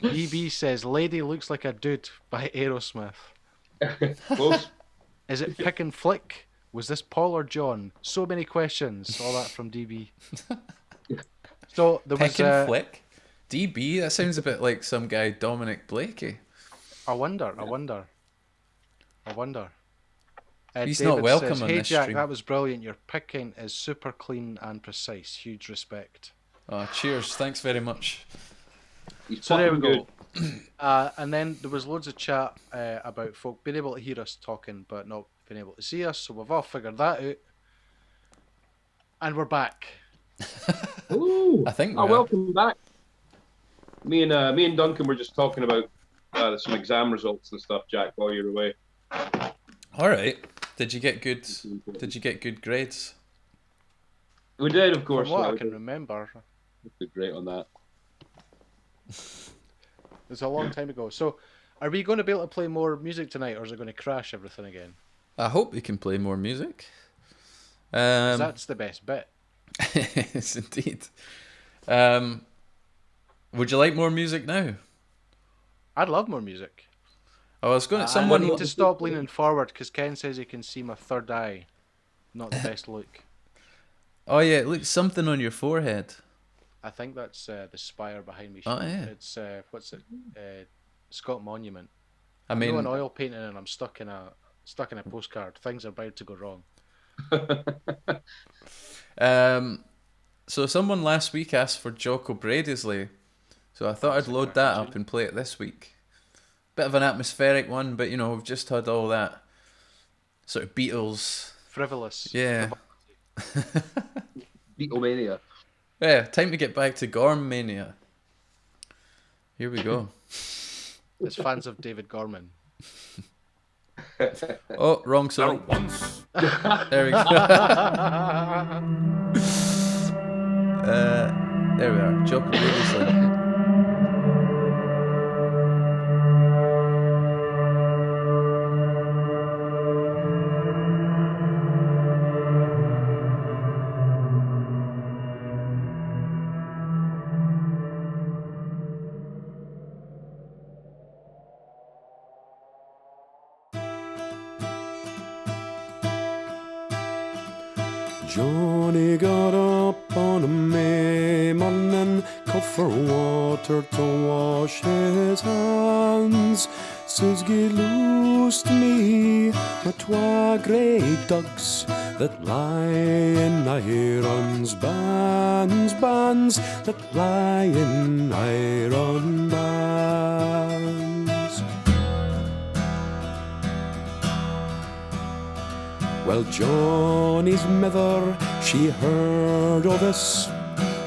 Speaker 1: EB says, "Lady looks like a dude" by Aerosmith.
Speaker 3: Close.
Speaker 1: Is it Pick and Flick? Was this Paul or John? So many questions. All that from DB. So there was
Speaker 2: Pick and Flick? DB? That sounds a bit like some guy, Dominic Blakey.
Speaker 1: I wonder.
Speaker 2: He's
Speaker 1: David
Speaker 2: not welcome
Speaker 1: says,
Speaker 2: on
Speaker 1: "Hey
Speaker 2: this
Speaker 1: Jack,
Speaker 2: stream."
Speaker 1: that was brilliant. Your picking is super clean and precise. Huge respect."
Speaker 2: Oh, cheers. Thanks very much.
Speaker 3: He's
Speaker 1: So there we
Speaker 3: fucking
Speaker 1: go.
Speaker 3: good.
Speaker 1: And then there was loads of chat about folk being able to hear us talking but not being able to see us. So we've all figured that out. And we're back.
Speaker 3: Ooh,
Speaker 2: I think we are.
Speaker 3: welcome back. Me and Duncan were just talking about some exam results and stuff, Jack, while you're away.
Speaker 2: All right. Did you get good grades?
Speaker 3: We did, of
Speaker 1: From
Speaker 3: course.
Speaker 1: what
Speaker 3: yeah,
Speaker 1: I
Speaker 3: we
Speaker 1: can
Speaker 3: did.
Speaker 1: remember.
Speaker 3: Did great on that.
Speaker 1: It was a long time ago. So are we going to be able to play more music tonight, or is it going to crash everything again?
Speaker 2: I hope we can play more music.
Speaker 1: 'Cause that's the best bit.
Speaker 2: Yes, indeed. Would you like more music now?
Speaker 1: I'd love more music.
Speaker 2: I was going to.
Speaker 1: I
Speaker 2: Someone.
Speaker 1: need to stop leaning forward because Ken says he can see my third eye. Not the best look.
Speaker 2: Oh yeah, look, something on your forehead.
Speaker 1: I think that's the spire behind me.
Speaker 2: Oh, yeah.
Speaker 1: It's what's it? Scott Monument.
Speaker 2: I
Speaker 1: I'm
Speaker 2: mean,
Speaker 1: doing oil painting and I'm stuck in a postcard. Things are about to go wrong.
Speaker 2: so someone last week asked for Jocko Bradysley, so I thought
Speaker 1: That's
Speaker 2: I'd
Speaker 1: a
Speaker 2: load
Speaker 1: cracking
Speaker 2: that up
Speaker 1: tune.
Speaker 2: and play it this week. Bit of an atmospheric one, but you know we've just had all that sort of Beatles.
Speaker 1: Frivolous.
Speaker 2: Yeah.
Speaker 3: Beatlemania.
Speaker 2: Yeah, time to get back to Gorm Mania. Here we go.
Speaker 1: As fans of David Gorman.
Speaker 2: Oh, wrong
Speaker 4: There
Speaker 2: song.
Speaker 4: once
Speaker 2: There we go. There we are. Jocko Bradysley.
Speaker 6: Johnny got up on a May morning, called for water to wash his hands. Says, "Get loose to me, my twa grey ducks that lie in irons, bands that lie in iron bands." Well, Johnny's mither, she heard o' this,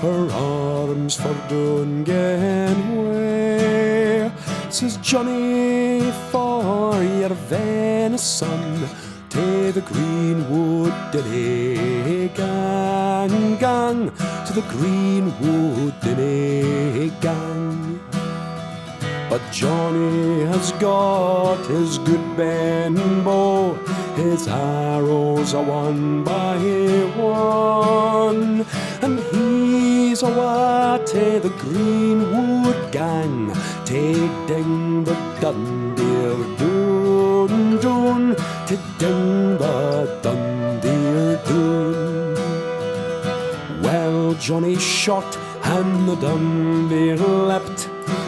Speaker 6: her arms for doon gan way. Says, "Johnny, for your venison, to the greenwood dinny gang, gang, to the greenwood dinny gang." But Johnny has got his good ben bow, his arrows are one by one, and he's awa to the greenwood gang, to ding the Dundeer doon doon, to ding the Dundeer doon. Well, Johnny shot and the Dundeer leapt,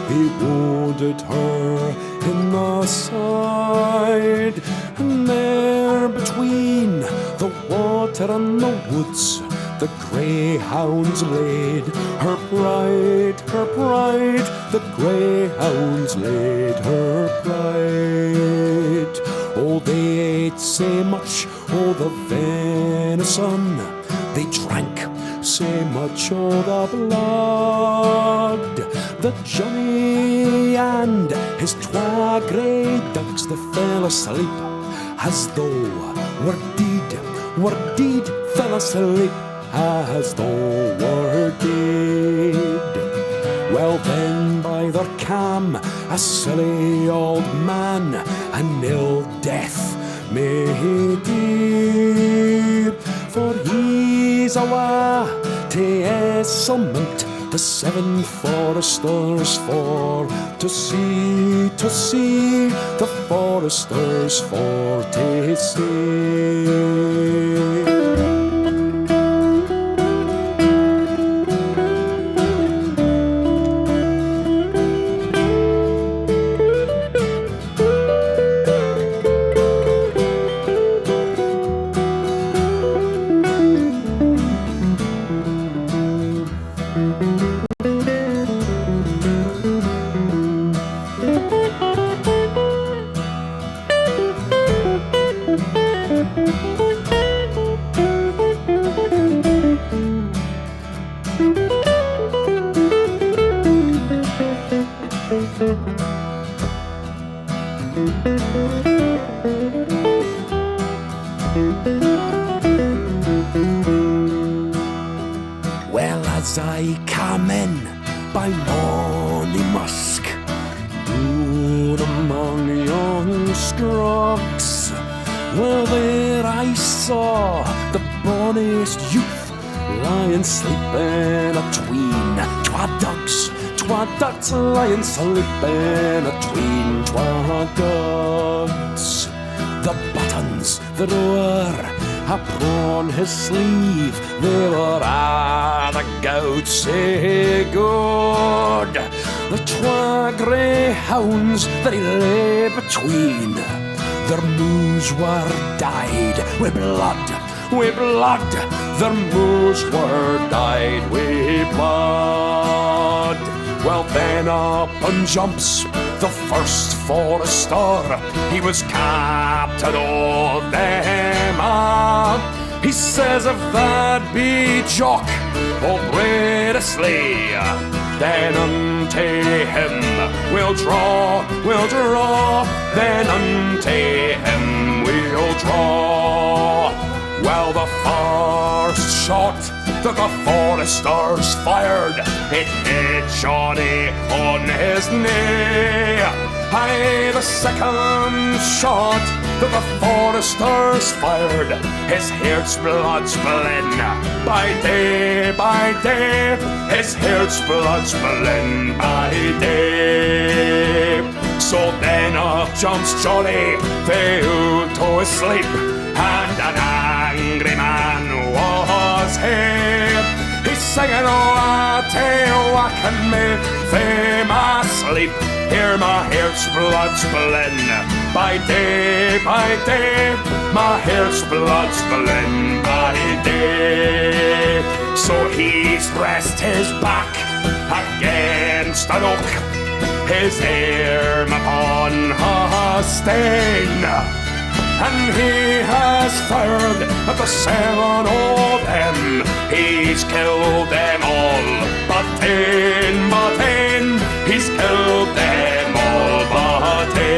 Speaker 6: he wounded her in the side, and there between the water and the woods the greyhounds laid her pride, her pride. The greyhounds laid her pride. Oh, they ate so much, oh, the venison, they drank so much o' the blood, that Johnny and his twa grey ducks, they fell asleep as though were deed, fell asleep as though were dead. Well, then by their cam, a silly old man, and ill death may he die, for he's awa to summit the seven foresters for to see the foresters for to see. Well, as I came in by morning musk, down among young strucks, well, there I saw the bonniest youth lying sleeping atween twa ducks lying sleeping atween twa ducks. The buttons that were upon his sleeve, they were the gout sae good. The twa greyhounds that he lay between, their moos were dyed with blood, their moos were dyed with blood. Well, then up and jumps the first forester, he was captain of them all. He says, if that be Jock or Bradley, then unto him we'll draw, then unto him we'll draw. Well, the first shot that the foresters fired, it hit Johnny on his knee. Aye, the second shot that the foresters fired, his heart's blood's blin by day, his heart's blood's blin by day. So then up jumps Johnny, fell to his sleep, and an angry man was his head. He's singing, oh, I tell you what can make them asleep. Hear my heart's blood spilling by day, my heart's blood spilling by day. So he's rest his back against an oak, his arm upon a stane, and he has fired at the 7 of them. He's killed them all, but ten, he's killed them all, but 10.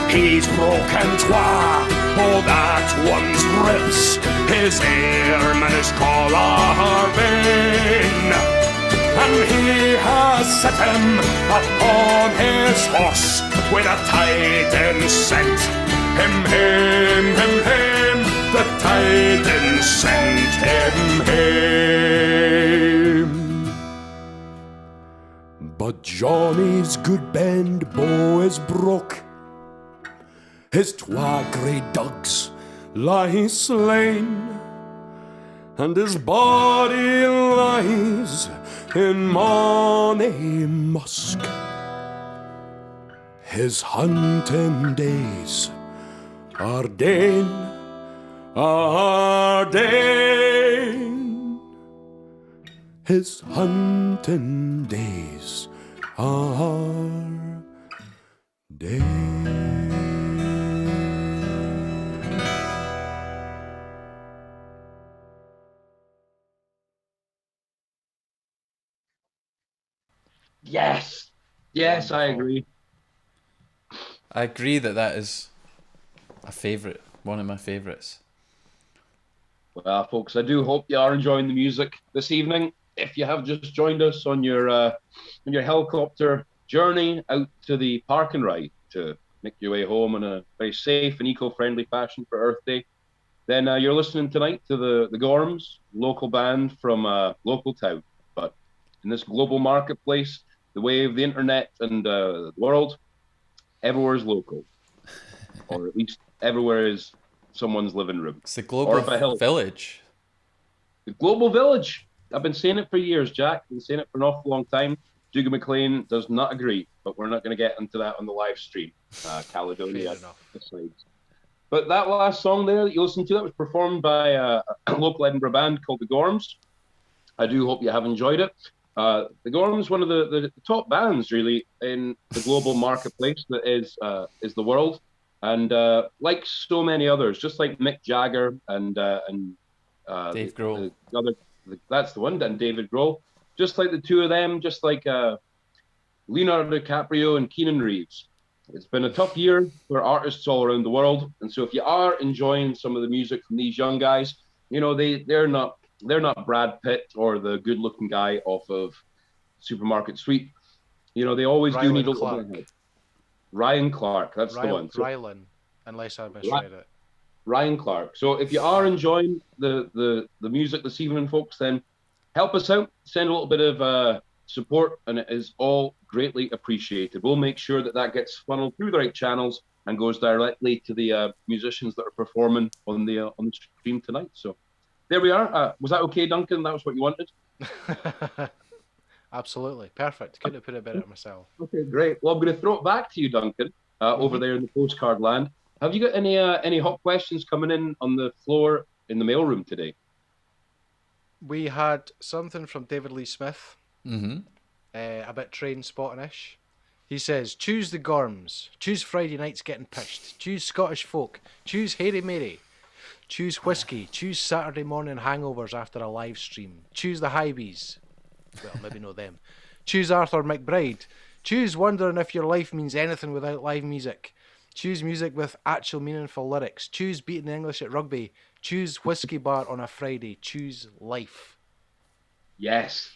Speaker 6: He's broken twa, oh, that one's ribs, his arm and his collar vein, and he has set him upon his horse with a tidings sent him, the tidings sent him. But Johnny's good bend bow is broke, his twa grey dugs lie slain, and his body lies in Monymusk. His hunting days are dane, his hunting days are dane.
Speaker 3: Yes. Yes, I agree.
Speaker 2: I agree that is a favourite, one of my favourites.
Speaker 3: Well, folks, I do hope you are enjoying the music this evening. If you have just joined us on your helicopter journey out to the park and ride to make your way home in a very safe and eco-friendly fashion for Earth Day, then you're listening tonight to the Gorms, local band from local town. But in this global marketplace, the way of the internet and the world, everywhere is local, or at least everywhere is someone's living room.
Speaker 2: It's the global village.
Speaker 3: The global village. I've been saying it for years, Jack. I've been saying it for an awful long time. Dougal MacLean does not agree, but we're not going to get into that on the live stream. Caledonia decides. But that last song there that you listened to, that was performed by a local Edinburgh band called the Gorms. I do hope you have enjoyed it. The Gorms is one of the top bands, really, in the global marketplace that is the world. And like so many others, just like Mick Jagger and
Speaker 2: Dave Grohl.
Speaker 3: That's the one, and David Grohl. Just like the two of them, just like Leonardo DiCaprio and Keanu Reeves. It's been a tough year for artists all around the world. And so if you are enjoying some of the music from these young guys, you know, they're not Brad Pitt or the good-looking guy off of Supermarket Sweep. You know, they always do need a little bit of help. Ryan Clark, that's the one. So,
Speaker 1: Rylan, unless I misread it.
Speaker 3: Ryan Clark. So if you are enjoying the music this evening, folks, then help us out. Send a little bit of support, and it is all greatly appreciated. We'll make sure that gets funneled through the right channels and goes directly to the musicians that are performing on the stream tonight. So there we are. Was that okay, Duncan? That was what you wanted?
Speaker 1: Absolutely. Perfect. Couldn't have put it better myself.
Speaker 3: Okay, great. Well, I'm going to throw it back to you, Duncan, over there in the postcard land. Have you got any hot questions coming in on the floor in the mailroom today?
Speaker 1: We had something from David Lee Smith.
Speaker 2: Mm-hmm.
Speaker 1: A bit train spotting-ish. He says, choose the Gorms. Choose Friday nights getting pished. Choose Scottish folk. Choose Hairy Mary. Choose whiskey. Choose Saturday morning hangovers after a live stream. Choose the Highbees. Well, maybe not them. Choose Arthur McBride. Choose wondering if your life means anything without live music. Choose music with actual meaningful lyrics. Choose beating the English at rugby. Choose whiskey bar on a Friday. Choose life.
Speaker 3: Yes.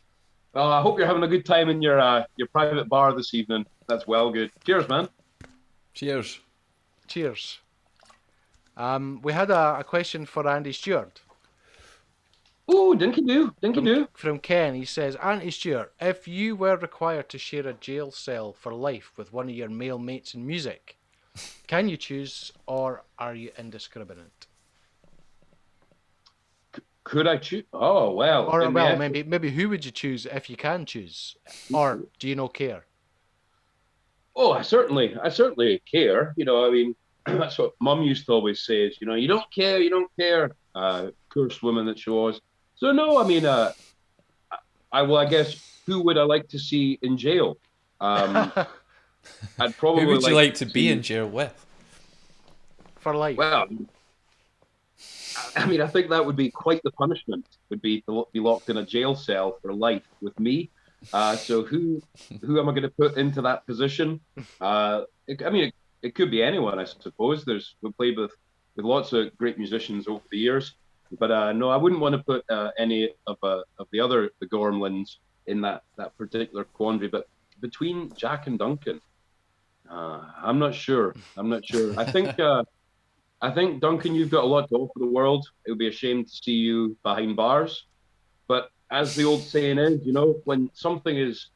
Speaker 3: Well, I hope you're having a good time in your private bar this evening. That's well good. Cheers, man.
Speaker 2: Cheers.
Speaker 1: Cheers. We had a question for Andy Stewart.
Speaker 3: Oh, dinky do.
Speaker 1: From Ken, he says, Auntie Stewart, if you were required to share a jail cell for life with one of your male mates in music, can you choose or are you indiscriminate?
Speaker 3: Could I choose? Oh, well.
Speaker 1: Or
Speaker 3: in the
Speaker 1: well,
Speaker 3: effort-
Speaker 1: maybe who would you choose if you can choose? Or do you not care?
Speaker 3: Oh, I certainly care. You know, I mean, that's what Mum used to always say is, you don't care, you don't care. Cursed woman that she was. So no, I mean, I guess who would I like to see in jail? I'd probably
Speaker 2: Who would you like to
Speaker 3: see,
Speaker 2: be in jail with?
Speaker 1: For life.
Speaker 3: Well, I mean, I think that would be quite the punishment. Would be to be locked in a jail cell for life with me. So who am I going to put into that position? It could be anyone, I suppose. We played with lots of great musicians over the years, but no, I wouldn't want to put any of the Gormlins in that particular quandary. But between Jack and Duncan, I'm not sure. I think Duncan, you've got a lot to offer the world. It would be a shame to see you behind bars. But as the old saying is, when something is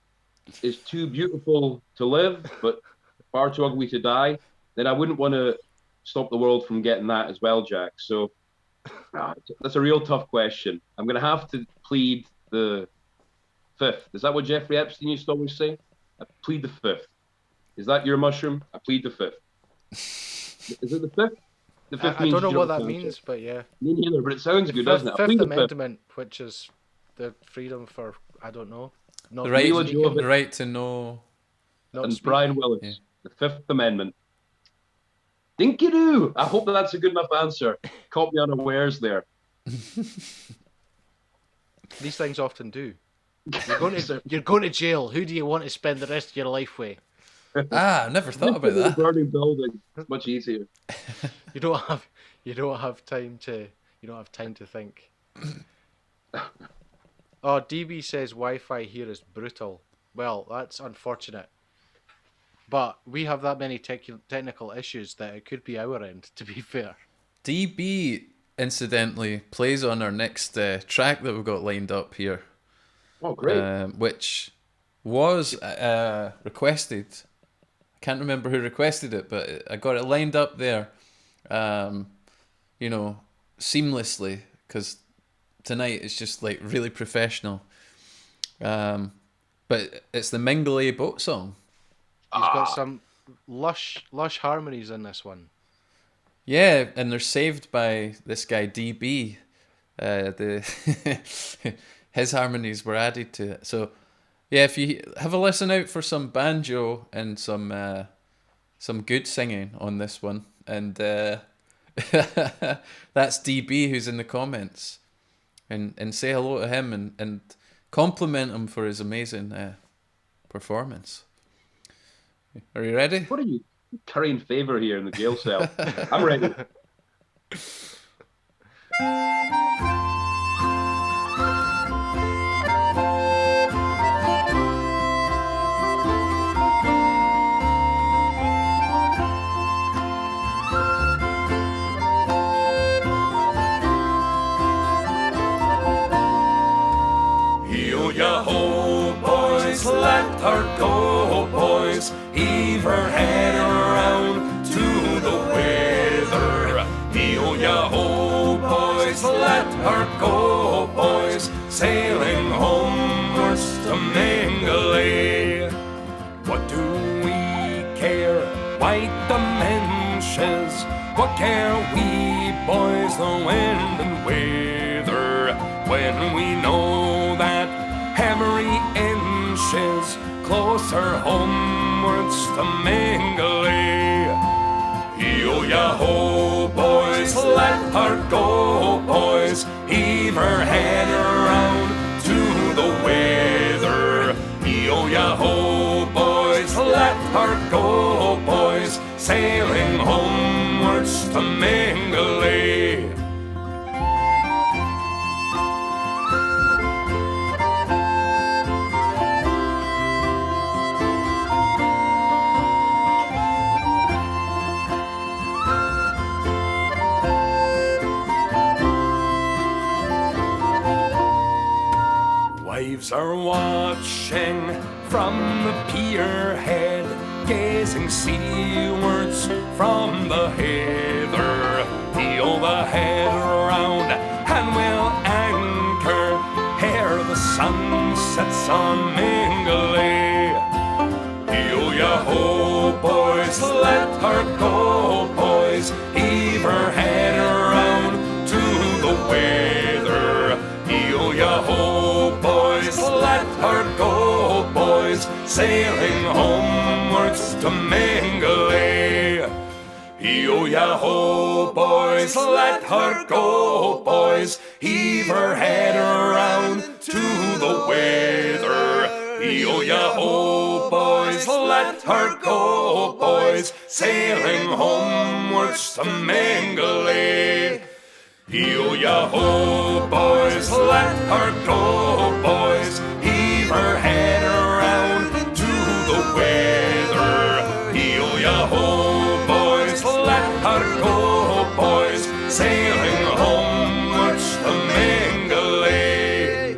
Speaker 3: too beautiful to live, but far too ugly to die, then I wouldn't want to stop the world from getting that as well, Jack. So that's a real tough question. I'm going to have to plead the fifth. Is that what Jeffrey Epstein used to always say? I plead the fifth. Is that your mushroom? I plead the fifth. Is it the fifth? The fifth
Speaker 1: I don't know
Speaker 3: you
Speaker 1: what that
Speaker 3: answer.
Speaker 1: means, but yeah.
Speaker 3: Me neither, but it sounds good, doesn't it? I
Speaker 1: Fifth
Speaker 3: plead the fifth.
Speaker 1: Amendment, which is the freedom for, I don't know. Not
Speaker 2: The right,
Speaker 3: Mila Jovovich.
Speaker 2: the right to know.
Speaker 1: not
Speaker 3: And
Speaker 1: speak.
Speaker 3: Brian Willis,
Speaker 2: Yeah.
Speaker 3: the Fifth Amendment. Dinky-doo! I hope that's a good enough answer. Caught me unawares there.
Speaker 1: These things often do. You're going to jail. Who do you want to spend the rest of your life with?
Speaker 2: I never thought about that.
Speaker 3: Burning building. It's much easier.
Speaker 1: You don't have time to think. Oh, DB says Wi-Fi here is brutal. Well, that's unfortunate. But we have that many technical issues that it could be our end, to be fair.
Speaker 2: DB, incidentally, plays on our next track that we've got lined up here.
Speaker 3: Oh, great.
Speaker 2: Which was requested. I can't remember who requested it, but I got it lined up there, seamlessly, because tonight is just like really professional. But it's the Mingulay boat song.
Speaker 1: He's got some lush harmonies in this one.
Speaker 2: Yeah, and they're saved by this guy DB. His harmonies were added to it. So yeah, if you have a listen out for some banjo and some good singing on this one, and that's DB who's in the comments, and say hello to him and compliment him for his amazing performance. Are you ready?
Speaker 3: What are you currying favour here in the jail cell? I'm ready.
Speaker 4: Yo-yo-ho, boys, let her go, boys. Heave her head around to the weather. Yo-yo-ho, boys, let her go, boys. Sailing homewards to Mingulay. What do we care? White dimensions. What care we, boys, the wind and weather, when we know that every inch is closer homewards to Mingulay. Yo-yo-ho, boys, let her go, boys. Heave her head around to the weather. Yo-yo-ho, boys, let her go, boys. Sailing homewards to Mingulay. Wives are watching from the pier head, gazing seawards from the heather. Heel the head round and we'll sun sets on Mingalay. Yo-yo-ho, boys, let her go, boys. Heave her head around to the weather. Yo-yo-ho, boys, let her go, boys. Sailing homewards to Mingalay. Yo-yo-ho, boys, let her go, boys. Heave her head around to the weather. Yo-yo-ho, boys, let her go, boys. Sailing homewards to Mingalay. Yo-yo-ho, boys, let her go, boys. Heave her head around to the weather. Yo-yo-ho, boys, let her go, boys. Sailing homewards to Mingalay.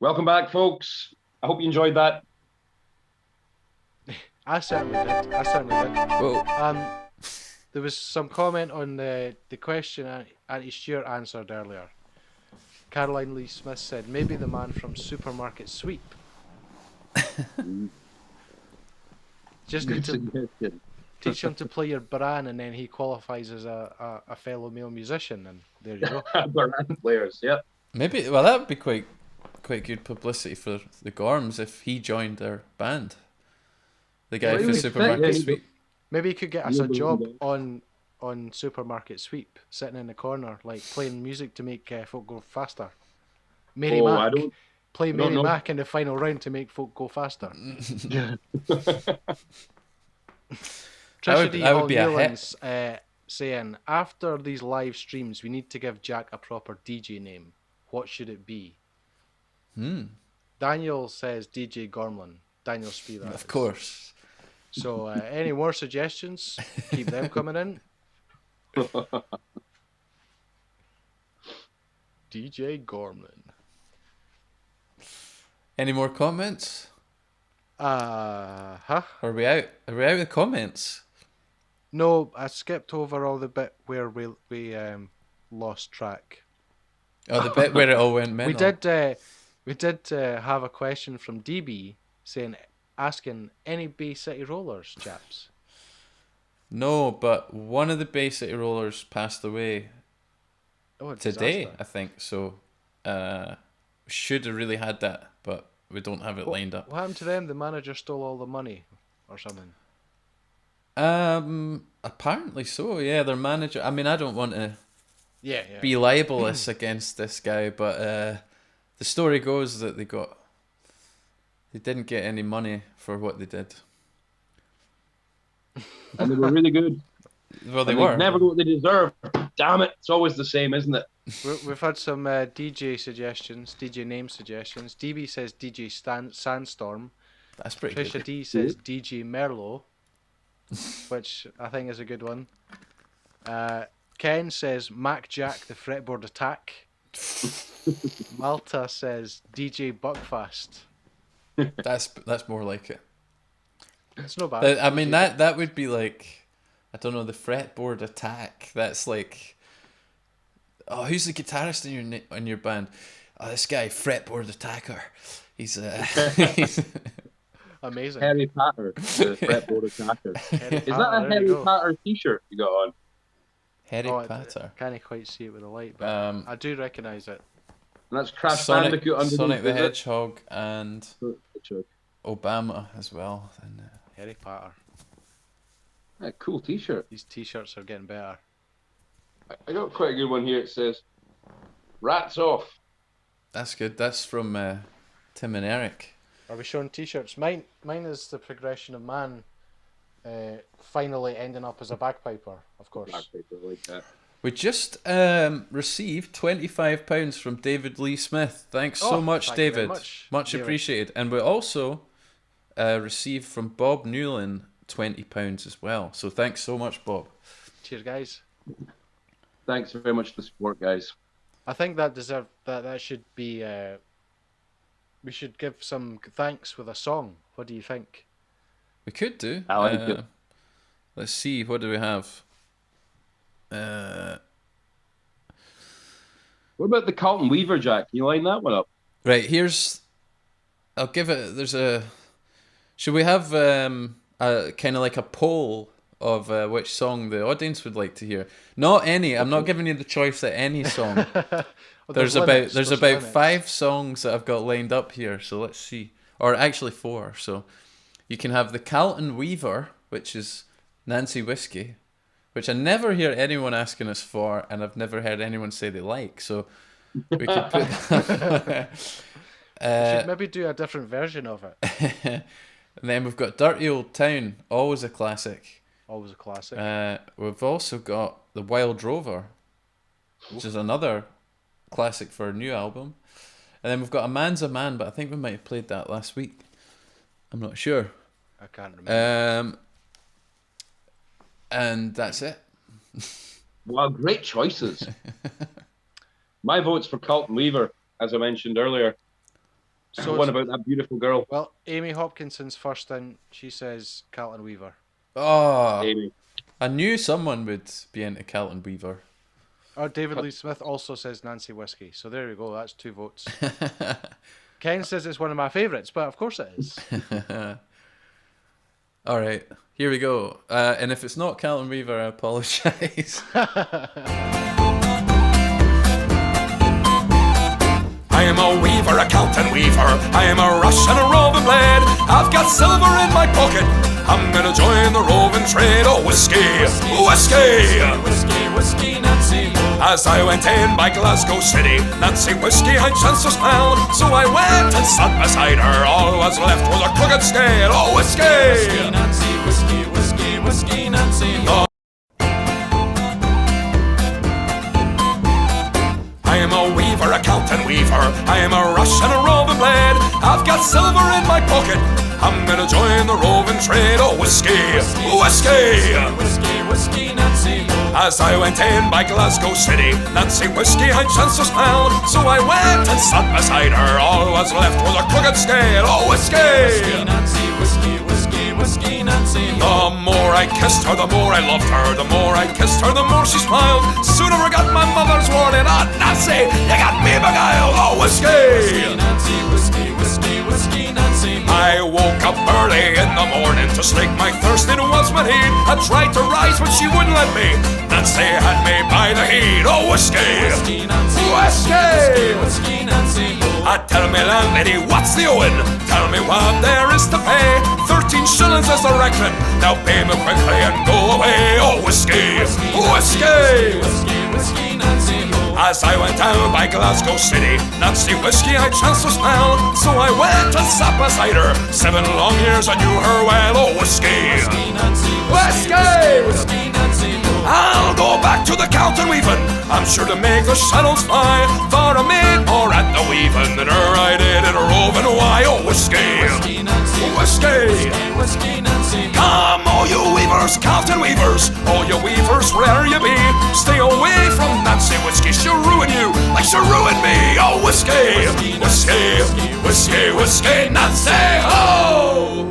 Speaker 3: Welcome back, folks. I hope you enjoyed that.
Speaker 1: I certainly did.
Speaker 2: Whoa.
Speaker 1: There was some comment on the question Auntie Stewart answered earlier. Caroline Lee Smith said, maybe the man from Supermarket Sweep. Just need to
Speaker 3: Suggestion.
Speaker 1: teach him to play your baran, and then he qualifies as a fellow male musician, and there you go.
Speaker 3: Baran players, yep.
Speaker 2: Maybe, well, that would be quite good publicity for the Gorms if he joined their band. The guy
Speaker 3: Well, he
Speaker 2: for
Speaker 3: was
Speaker 2: Supermarket
Speaker 3: fit, yeah,
Speaker 2: Sweep.
Speaker 1: Maybe he could get us
Speaker 3: Yeah,
Speaker 1: a
Speaker 3: but-
Speaker 1: job on Supermarket Sweep, sitting in the corner, like playing music to make folk go faster. Mary
Speaker 3: Oh,
Speaker 1: Mac.
Speaker 3: I don't-
Speaker 1: Play
Speaker 3: I don't
Speaker 1: Mary
Speaker 3: know.
Speaker 1: Mac in the final round to make folk go faster. Trisha D.
Speaker 2: that would
Speaker 1: Hall
Speaker 2: be a
Speaker 1: Newlands saying, after these live streams, we need to give Jack a proper DJ name. What should it be? Daniel says DJ Gormlin. Daniel Spee, that
Speaker 2: Of
Speaker 1: is.
Speaker 2: course.
Speaker 1: So any more suggestions? Keep them coming in. DJ Gormlin.
Speaker 2: Any more comments?
Speaker 1: Huh?
Speaker 2: Are we out? Are we out of comments?
Speaker 1: No, I skipped over all the bit where we lost track.
Speaker 2: Oh, the bit where it all went mental.
Speaker 1: We did have a question from DB asking any Bay City Rollers, chaps.
Speaker 2: No, but one of the Bay City Rollers passed away
Speaker 1: Oh, a
Speaker 2: today,
Speaker 1: disaster.
Speaker 2: I think. So, should have really had that, but we don't have it lined up.
Speaker 1: What happened to them? The manager stole all the money or something.
Speaker 2: Apparently so. Yeah, their manager. I mean, I don't want to
Speaker 1: Yeah.
Speaker 2: be libelous against this guy, but the story goes that they didn't get any money for what they did.
Speaker 3: And they were really good.
Speaker 2: Well, they
Speaker 3: And
Speaker 2: were.
Speaker 3: never got what they deserve. Damn it. It's always the same, isn't it?
Speaker 1: We've had some DJ suggestions, DJ name suggestions. DB says DJ Sandstorm.
Speaker 2: That's pretty
Speaker 1: Trisha
Speaker 2: good.
Speaker 1: D says DJ Merlot, which I think is a good one. Ken says Mac Jack the Fretboard Attack. Malta says DJ Buckfast.
Speaker 2: That's more like it.
Speaker 1: It's no bad.
Speaker 2: I mean, that would be like, I don't know, the Fretboard Attack. That's like, oh, who's the guitarist in your band? Oh, this guy, Fretboard Attacker. He's he's
Speaker 1: Amazing.
Speaker 3: Harry Potter, the fretboard attacker. Is that a Harry Potter t-shirt you got on?
Speaker 2: Harry Potter.
Speaker 1: I can't quite see it with the light, but I do recognise it.
Speaker 3: And that's Crash
Speaker 2: Sonic,
Speaker 3: Bandicoot underneath.
Speaker 2: Sonic the
Speaker 3: is it?
Speaker 2: Hedgehog and
Speaker 3: Hedgehog.
Speaker 2: Obama as well. And,
Speaker 1: Harry Potter.
Speaker 3: Yeah, cool t-shirt.
Speaker 1: These t-shirts are getting better.
Speaker 3: I got quite a good one here. It says, "Rats off."
Speaker 2: that's good. That's from Tim and Eric.
Speaker 1: Are we showing t-shirts? Mine is the progression of man finally ending up as a bagpiper, of course.
Speaker 3: Bagpiper, like that.
Speaker 2: We just received £25 from David Lee Smith. Thanks so much,
Speaker 1: thank you very
Speaker 2: David.
Speaker 1: much, David.
Speaker 2: Appreciated. And we also received from Bob Newlin £20 as well. So thanks so much, Bob.
Speaker 1: Cheers, guys.
Speaker 3: Thanks very much for the support, guys.
Speaker 1: I think that should be. We should give some thanks with a song. What do you think?
Speaker 2: We could do.
Speaker 3: I like it.
Speaker 2: Let's see, what do we have?
Speaker 3: What about the Carlton Weaver, Jack? Can you line that one up?
Speaker 2: Right, here's... I'll give it... There's a... Should we have a kind of like a poll of which song the audience would like to hear? Not any. I'm not giving you the choice at any song.
Speaker 1: Well,
Speaker 2: There's
Speaker 1: limits,
Speaker 2: about
Speaker 1: limits.
Speaker 2: 5 songs that I've got lined up here, so let's see. Or actually 4. So you can have the Carlton Weaver, which is Nancy Whiskey, which I never hear anyone asking us for, and I've never heard anyone say they like. So we could put that.
Speaker 1: We should maybe do a different version of it.
Speaker 2: And then we've got Dirty Old Town, always a classic.
Speaker 1: Always a classic.
Speaker 2: We've also got The Wild Rover, which is another classic for a new album. And then we've got A Man's a Man, but I think we might have played that last week. I'm not sure.
Speaker 1: I can't remember.
Speaker 2: And that's it.
Speaker 3: Wow, great choices. My vote's for Carlton Weaver, as I mentioned earlier.
Speaker 1: So
Speaker 3: One about that beautiful girl,
Speaker 1: Well, Amy Hopkinson's first in. She says Carlton Weaver.
Speaker 2: Oh,
Speaker 3: Amy.
Speaker 2: I knew someone would be into Carlton Weaver.
Speaker 1: Oh, David Lee Smith also says Nancy Whiskey. So there you go. That's 2 votes. Ken says it's one of my favourites, but of course it is.
Speaker 2: All right, here we go. And if it's not Carlton Weaver, I apologise.
Speaker 4: I am a weaver, a Carlton weaver. I am a rush and a roving blade. I've got silver in my pocket. I'm gonna join the roving trade. Oh, whiskey, whiskey,
Speaker 7: Whiskey, whiskey, Nancy.
Speaker 4: As I went in by Glasgow City, Nancy Whiskey I chanced to smell. So I went and sat beside her. All was left was a crooked scale. Oh, whiskey,
Speaker 7: Whiskey, Nancy. Whiskey, whiskey, whiskey, Nancy.
Speaker 4: Oh. I am a weaver, a Carlton weaver. I am a rush and a roving blade. I've got silver in my pocket. I'm gonna join the roving trade. Oh, whiskey, whiskey,
Speaker 7: Whiskey, whiskey, Nancy.
Speaker 4: As I went in by Glasgow City, Nancy Whiskey I chanced to smell. So I went and sat beside her. All was left was a crooked scale. Oh, whiskey,
Speaker 7: Whiskey, Nancy. Whiskey, whiskey, whiskey, Nancy.
Speaker 4: The more I kissed her, the more I loved her. The more I kissed her, the more she smiled. Soon I forgot my mother's warning. Ah, Nancy, you got me beguiled. Oh, whiskey,
Speaker 7: Whiskey, Nancy. Whiskey, whiskey, whiskey, Nancy.
Speaker 4: I woke up early in the morning to slake my thirst. It was my heat. I tried to rise, but she wouldn't let me. Nancy had me by the heat. Oh, whiskey,
Speaker 7: Whiskey, Nancy.
Speaker 4: whiskey.
Speaker 7: Whiskey, Nancy.
Speaker 4: Tell me, landlady, what's the owing? Tell me what there is to pay. 13 shillings is the reckoning. Now pay me quickly and go away. Oh, whiskey, whiskey.
Speaker 7: Whiskey, whiskey, Nancy.
Speaker 4: As I went down by Glasgow City, Nancy Whiskey I chanced to smell. So I went and sat beside her. 7 long years I knew her well. Oh, whiskey,
Speaker 7: Whiskey, Nancy.
Speaker 4: whiskey.
Speaker 7: Whiskey, Nancy.
Speaker 4: I'll go back to the Carlton weaving. I'm sure to make the shadows fly. For I made more at the weaving than her I did in a roving. Why? Oh, whiskey,
Speaker 7: Whiskey, Nancy.
Speaker 4: whiskey.
Speaker 7: Whiskey, Nancy.
Speaker 4: Come, all you weavers, Carlton weavers, all you weavers, wherever you be, stay away from Nancy Whiskey. She'll ruin you like she ruined me. Oh, whiskey, whiskey, whiskey, whiskey, Nancy. Oh.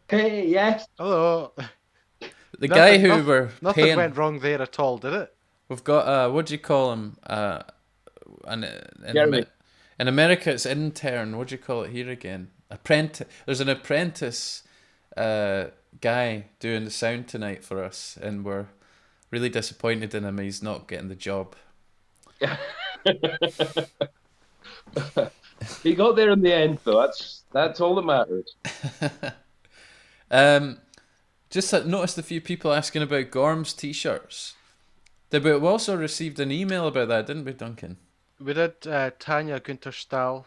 Speaker 3: Hey, yes.
Speaker 1: Hello.
Speaker 2: The guy who
Speaker 1: Nothing-
Speaker 2: we're
Speaker 1: Nothing
Speaker 2: paying...
Speaker 1: went wrong there at all, did it?
Speaker 2: We've got, what do you call him?
Speaker 3: Jeremy.
Speaker 2: In America, it's intern. What do you call it here again? Apprentice. There's an apprentice guy doing the sound tonight for us, and we're really disappointed in him. He's not getting the job.
Speaker 3: He got there in the end, though. That's all that matters.
Speaker 2: Just noticed a few people asking about Gorms t-shirts. We also received an email about that, didn't we, Duncan?
Speaker 1: We did. Tanya Gunterstahl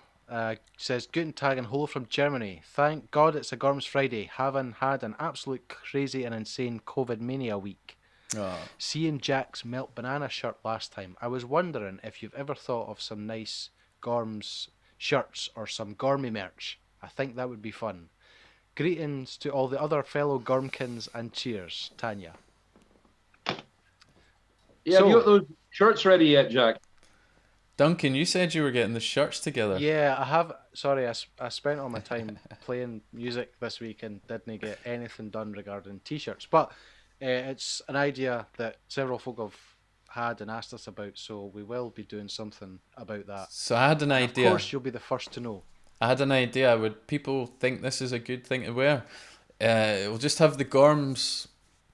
Speaker 1: says, Guten Tag and hello from Germany. Thank God it's a Gorms Friday, having had an absolute crazy and insane COVID mania week.
Speaker 2: Oh.
Speaker 1: Seeing Jack's melt banana shirt last time, I was wondering if you've ever thought of some nice Gorms shirts or some Gormy merch. I think that would be fun. Greetings to all the other fellow Gormkins and cheers, Tanya.
Speaker 3: Yeah, have you got those shirts ready yet, Jack?
Speaker 2: Duncan, you said you were getting the shirts together.
Speaker 1: Yeah, I have. Sorry, I spent all my time playing music this week and didn't get anything done regarding t-shirts. But it's an idea that several folk have had and asked us about, so we will be doing something about that.
Speaker 2: So I had an
Speaker 1: And
Speaker 2: idea.
Speaker 1: of course, you'll be the first to know.
Speaker 2: I had an idea. Would people think this is a good thing to wear? It'll just have the Gorms.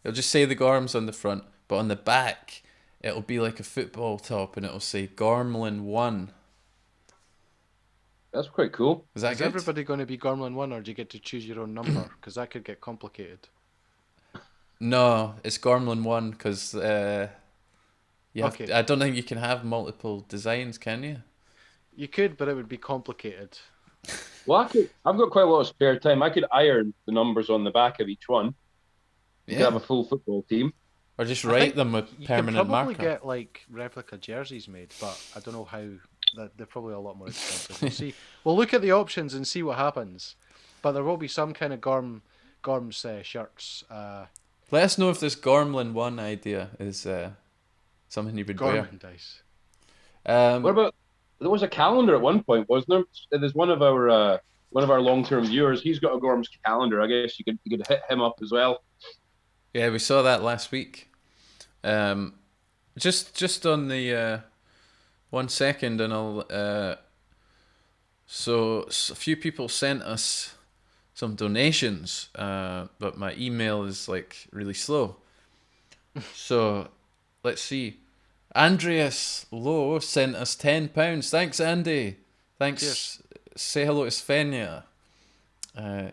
Speaker 2: It'll just say the Gorms on the front, but on the back, it'll be like a football top, and it'll say Gormlin 1.
Speaker 3: That's quite cool.
Speaker 2: Is that
Speaker 1: Is
Speaker 2: good?
Speaker 1: everybody going to be Gormlin 1, or do you get to choose your own number? Because that could get complicated.
Speaker 2: No, it's Gormlin 1 because
Speaker 1: Okay.
Speaker 2: I don't think you can have multiple designs, can you?
Speaker 1: You could, but it would be complicated.
Speaker 3: Well, I've got quite a lot of spare time. I could iron the numbers on the back of each one. You could have a full football team.
Speaker 2: Or just
Speaker 1: I
Speaker 2: write
Speaker 1: think
Speaker 2: them with
Speaker 1: You
Speaker 2: permanent
Speaker 1: can probably
Speaker 2: marker.
Speaker 1: get like replica jerseys made, but I don't know how. They're probably a lot more expensive. We'll see. We'll look at the options and see what happens. But there will be some kind of Gorms shirts.
Speaker 2: Let us know if this Gormlin 1 idea is something you would wear.
Speaker 1: Gorman dice.
Speaker 3: What about? There was a calendar at one point, wasn't there? There's one of our long-term viewers. He's got a Gorms calendar. I guess you could hit him up as well.
Speaker 2: Yeah, we saw that last week. Just on the 1 second, and I'll. So a few people sent us some donations, but my email is like really slow. So let's see. Andreas Lowe sent us £10. Thanks, Andy. Thanks.
Speaker 1: Cheers.
Speaker 2: Say hello to Svenja.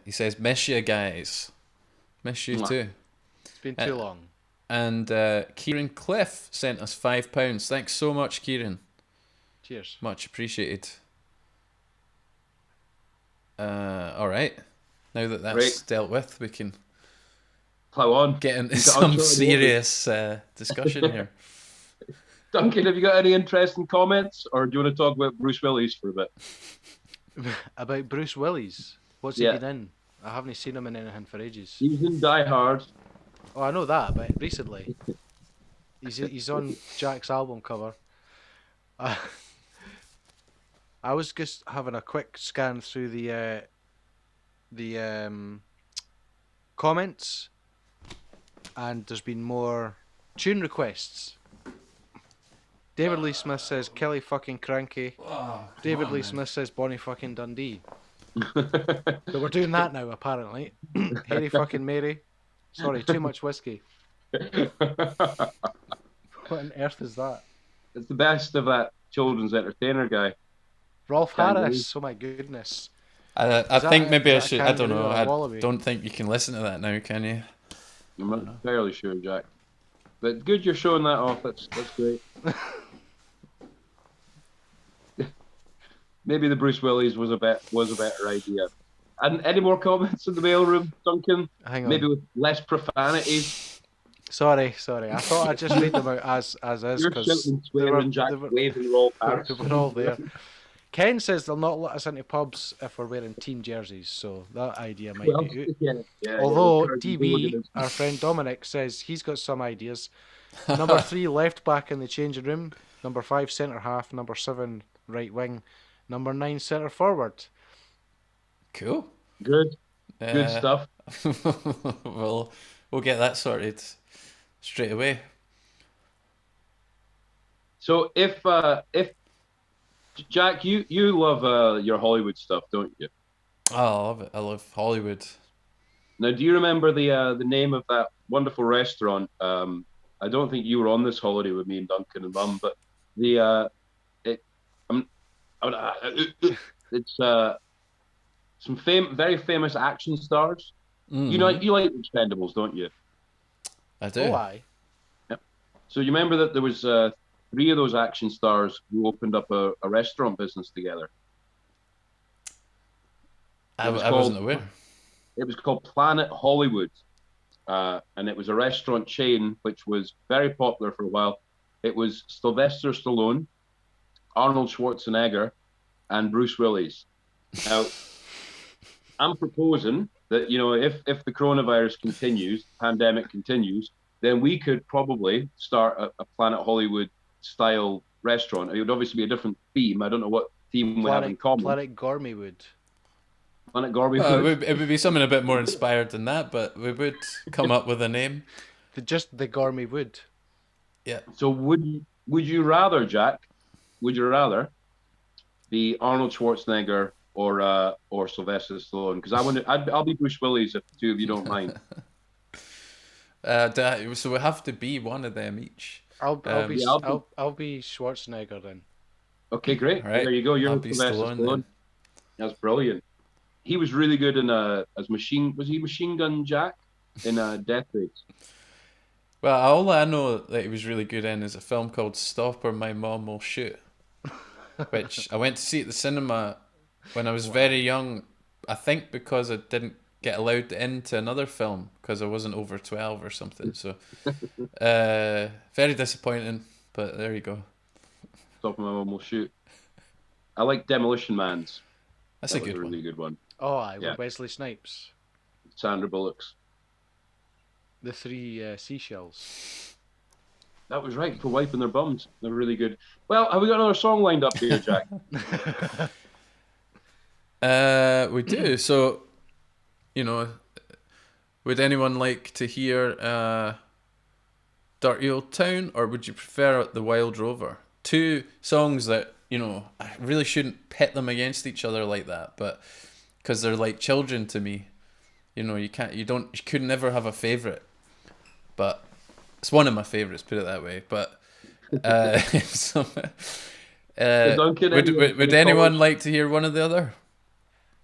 Speaker 2: He says, "Miss you guys. Miss you too."
Speaker 1: It's been too long.
Speaker 2: And Kieran Cliff sent us £5. Thanks so much, Kieran.
Speaker 1: Cheers.
Speaker 2: Much appreciated. All right. Now that that's
Speaker 3: Great.
Speaker 2: dealt with, we can
Speaker 3: Plow on.
Speaker 2: get into
Speaker 3: You've got
Speaker 2: some
Speaker 3: uncharted
Speaker 2: serious discussion here.
Speaker 3: Duncan, have you got any interesting comments, or do you want to talk about Bruce Willis for a bit?
Speaker 1: About Bruce Willis. What's he been in? I haven't seen him in anything for ages.
Speaker 3: He's in Die Hard.
Speaker 1: Oh, I know that, but recently. He's on Jack's album cover. I was just having a quick scan through the comments, and there's been more tune requests. David Lee Smith says Kelly fucking cranky. David Lee Smith says Bonnie fucking Dundee. So we're doing that now, apparently. Harry fucking Mary. Sorry, too much whiskey. What on earth is that?
Speaker 3: It's the best of that children's entertainer guy.
Speaker 1: Rolf
Speaker 3: Kangaroo.
Speaker 1: Harris. Oh my goodness.
Speaker 2: I
Speaker 1: that
Speaker 2: think
Speaker 1: a-
Speaker 2: maybe I
Speaker 1: is that a
Speaker 2: should. I don't
Speaker 1: kangaroo
Speaker 2: know.
Speaker 1: or a
Speaker 2: I
Speaker 1: wallaby?
Speaker 2: don't think you can listen to that now, can you?
Speaker 3: I'm not entirely sure, Jack. But good you're showing that off. That's great. Maybe the Bruce Willis was a better idea. And any more comments in the mailroom, Duncan?
Speaker 1: Hang on.
Speaker 3: Maybe with less profanities.
Speaker 1: Sorry. I thought I'd just read them out as is
Speaker 3: You're
Speaker 1: because
Speaker 3: shouting, swearing, Jack, waving roll past.
Speaker 1: they were all there. Ken says they'll not let us into pubs if we're wearing team jerseys, so that idea might
Speaker 3: Well,
Speaker 1: be out.
Speaker 3: yeah,
Speaker 1: Although
Speaker 3: yeah,
Speaker 1: DB, our friend Dominic, says he's got some ideas. Number 3, left back in the changing room. Number 5, centre half. Number 7, right wing. Number 9, centre forward.
Speaker 2: Cool.
Speaker 3: Good stuff.
Speaker 2: We'll get that sorted straight away.
Speaker 3: So if Jack, you love your Hollywood stuff, don't you?
Speaker 2: Oh, I love it. I love Hollywood.
Speaker 3: Now, do you remember the name of that wonderful restaurant? I don't think you were on this holiday with me and Duncan and Mum, but it's some very famous action stars. You like Expendables, don't you?
Speaker 2: I do.
Speaker 1: Oh, aye.
Speaker 3: So you remember that there was 3 of those action stars who opened up a restaurant business together.
Speaker 2: I
Speaker 3: was
Speaker 2: wasn't
Speaker 3: called-
Speaker 2: aware.
Speaker 3: It was called Planet Hollywood. and it was a restaurant chain which was very popular for a while. It was Sylvester Stallone, Arnold Schwarzenegger, and Bruce Willis. Now, I'm proposing that, if the coronavirus continues, pandemic continues, then we could probably start a Planet Hollywood style restaurant. It would obviously be a different theme. I don't know what theme we have in common.
Speaker 1: Planet Gormywood.
Speaker 3: Planet Gormywood.
Speaker 2: It would be something a bit more inspired than that, but we would come up with a name.
Speaker 1: Just the Gormywood.
Speaker 2: Yeah.
Speaker 3: So would you rather, Jack? Would you rather be Arnold Schwarzenegger or Sylvester Stallone? Because I'll be Bruce Willis if the two of you don't mind.
Speaker 2: So we have to be one of them each.
Speaker 1: I'll be Schwarzenegger then.
Speaker 3: Okay, great.
Speaker 2: Right.
Speaker 3: There you go. You're
Speaker 2: I'll be
Speaker 3: Sylvester
Speaker 2: Stallone.
Speaker 3: That's brilliant. He was really good in as Machine Gun Jack in Death Race?
Speaker 2: Well, all I know that he was really good in is a film called Stop or My Mom Will Shoot, which I went to see at the cinema when I was very young. I think because I didn't get allowed into another film because I wasn't over 12 or something. So, very disappointing. But there you go.
Speaker 3: Stop or My Mom Will Shoot. I like Demolition Man's.
Speaker 2: That's
Speaker 3: That
Speaker 2: a
Speaker 3: was
Speaker 2: good
Speaker 3: really
Speaker 2: one.
Speaker 3: good one.
Speaker 1: Oh, aye,
Speaker 3: Yeah.
Speaker 1: with Wesley Snipes.
Speaker 3: Sandra Bullock's.
Speaker 1: The three seashells.
Speaker 3: That was right, for wiping their bums. They're really good. Well, have we got another song lined up here, Jack?
Speaker 2: We do. So, would anyone like to hear Dirty Old Town, or would you prefer The Wild Rover? Two songs that, I really shouldn't pit them against each other like that, but because they're like children to me. You could never have a favourite. But it's one of my favourites, put it that way. But
Speaker 3: Duncan,
Speaker 2: would anyone like to hear one or the other?